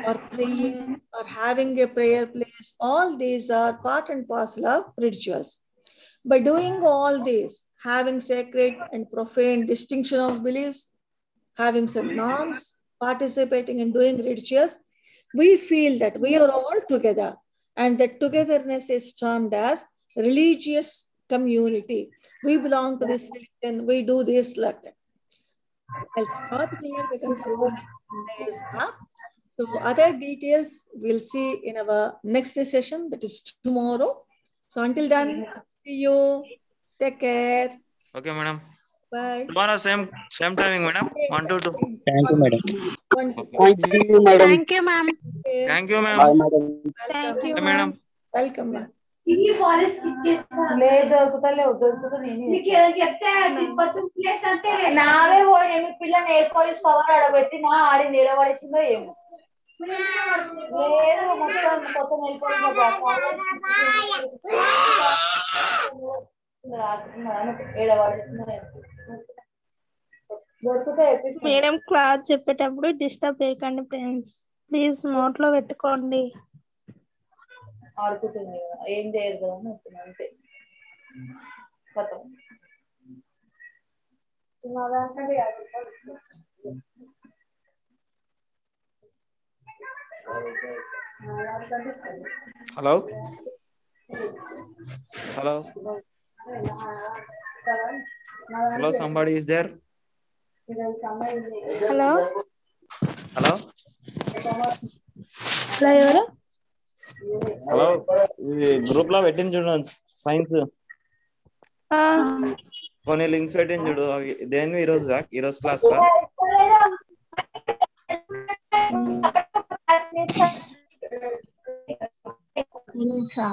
or praying or having a prayer place. All these are part and parcel of rituals. By doing all this, having sacred and profane distinction of beliefs, having some norms, participating in doing rituals, we feel that we are all together, and that togetherness is termed as religious community. We belong to this religion, we do this like that. I'll stop here because our time is up. So other details we'll see in our next session, that is tomorrow. So until then, see you. Take care.
Okay, madam.
Bye.
Tomorrow same timing, madam. 1 to 2.
Thank you, madam.
Thank you, madam.
Thank you, ma'am.
Thank you,
Bye,
ma'am.
madam.
Thank you,
Bye,
ma'am.
madam.
Welcome, ma'am.
నావే పోయి మీ పిల్లని ఏ police cover ఆడబెట్టి నా ఆడి నిలబడేసిందో ఏమో లేదు మొత్తం కొత్త
madam class చెప్పేటప్పుడు disturb చేయకండి ఫ్రెండ్స్, ప్లీజ్ నోట్లో పెట్టుకోండి.
ఆడుకుంటుంది ఏం చేయదు అని అంతే
Hello? Hello? Hello, somebody is there?
Hello
Hello?
Hello ఎవరు?
హలో, ఇది గ్రూప్ లో పెట్టింది చూడండి సైన్స్. కొన్ని లింక్స్ పెట్టింది చూడు అవి దేని ఈరోజు క్లాస్ లా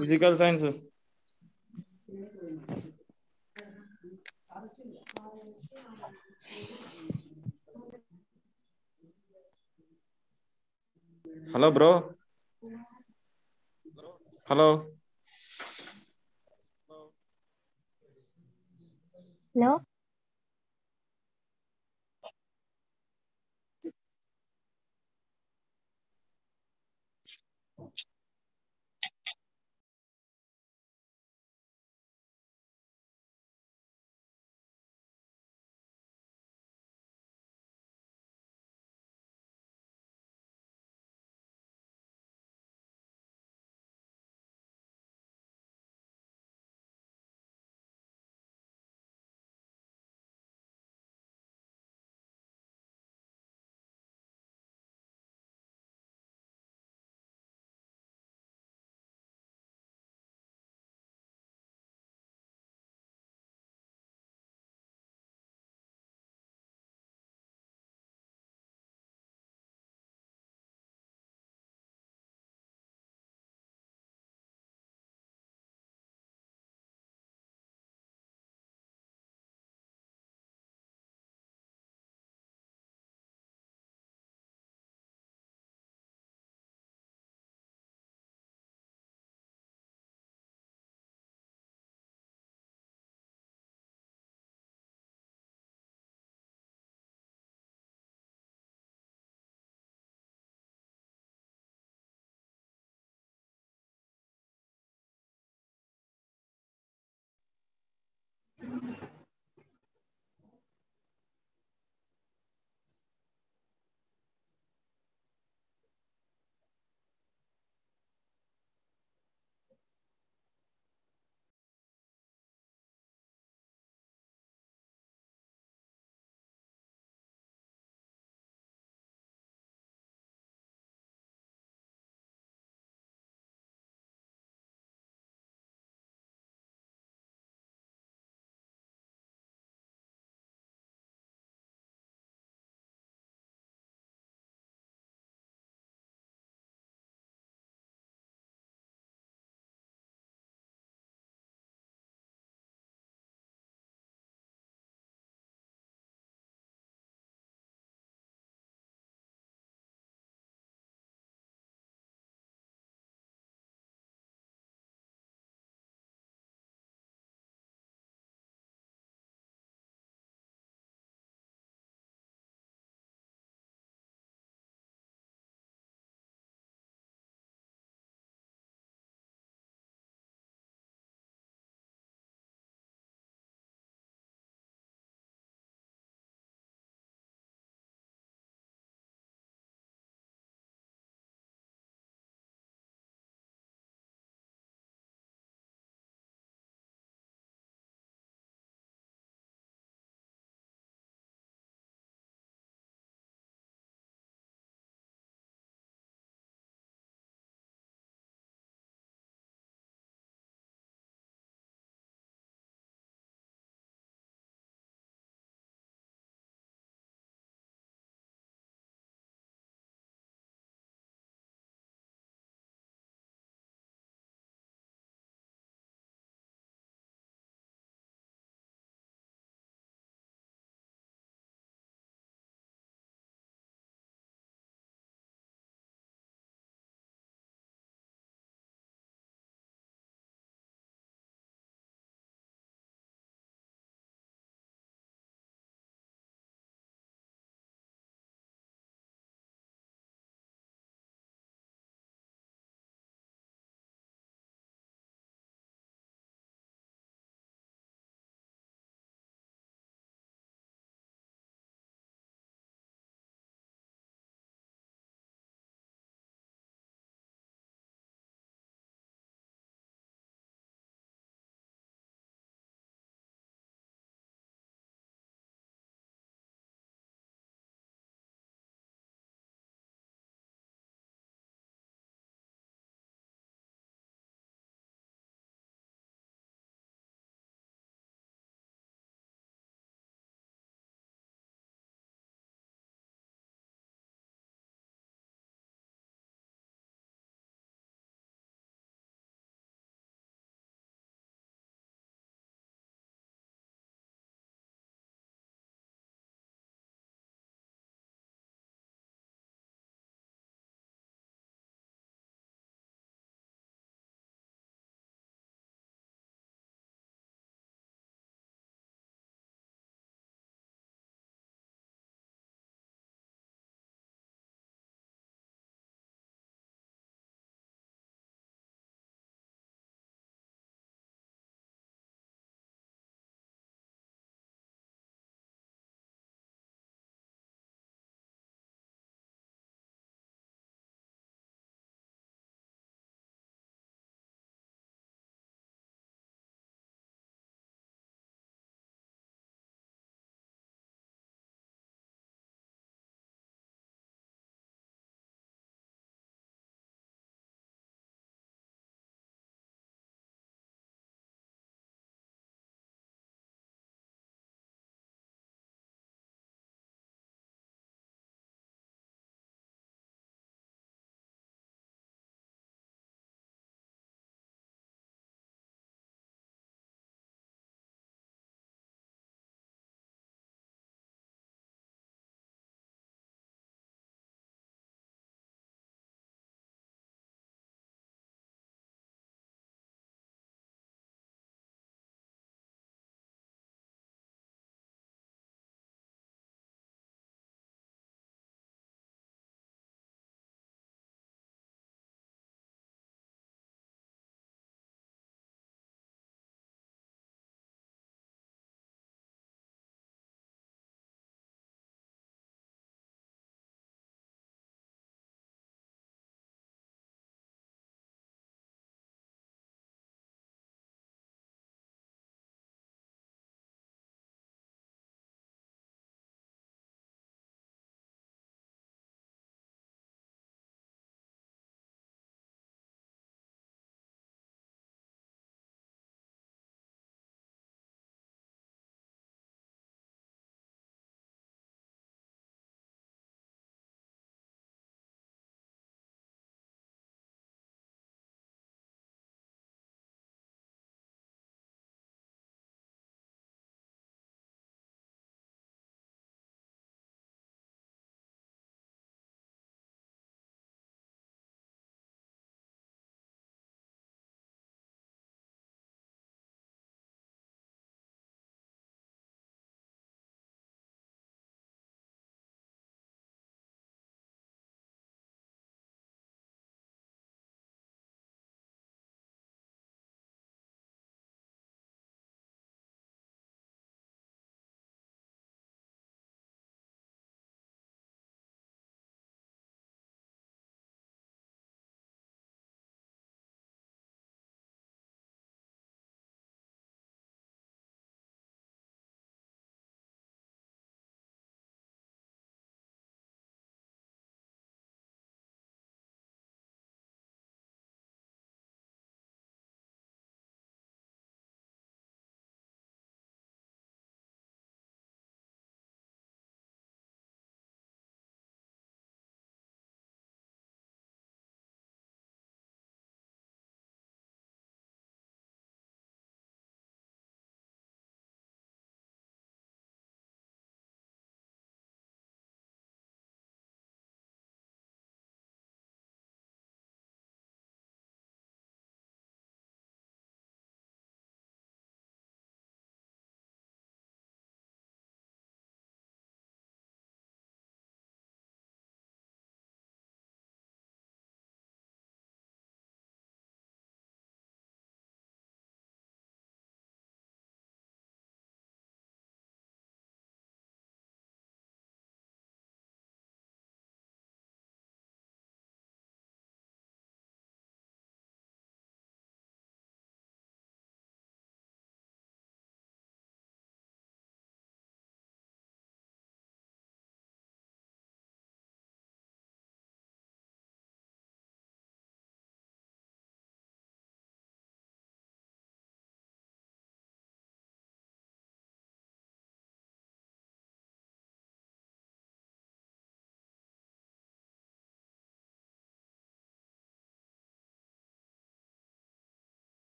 physical science hello bro hello
hello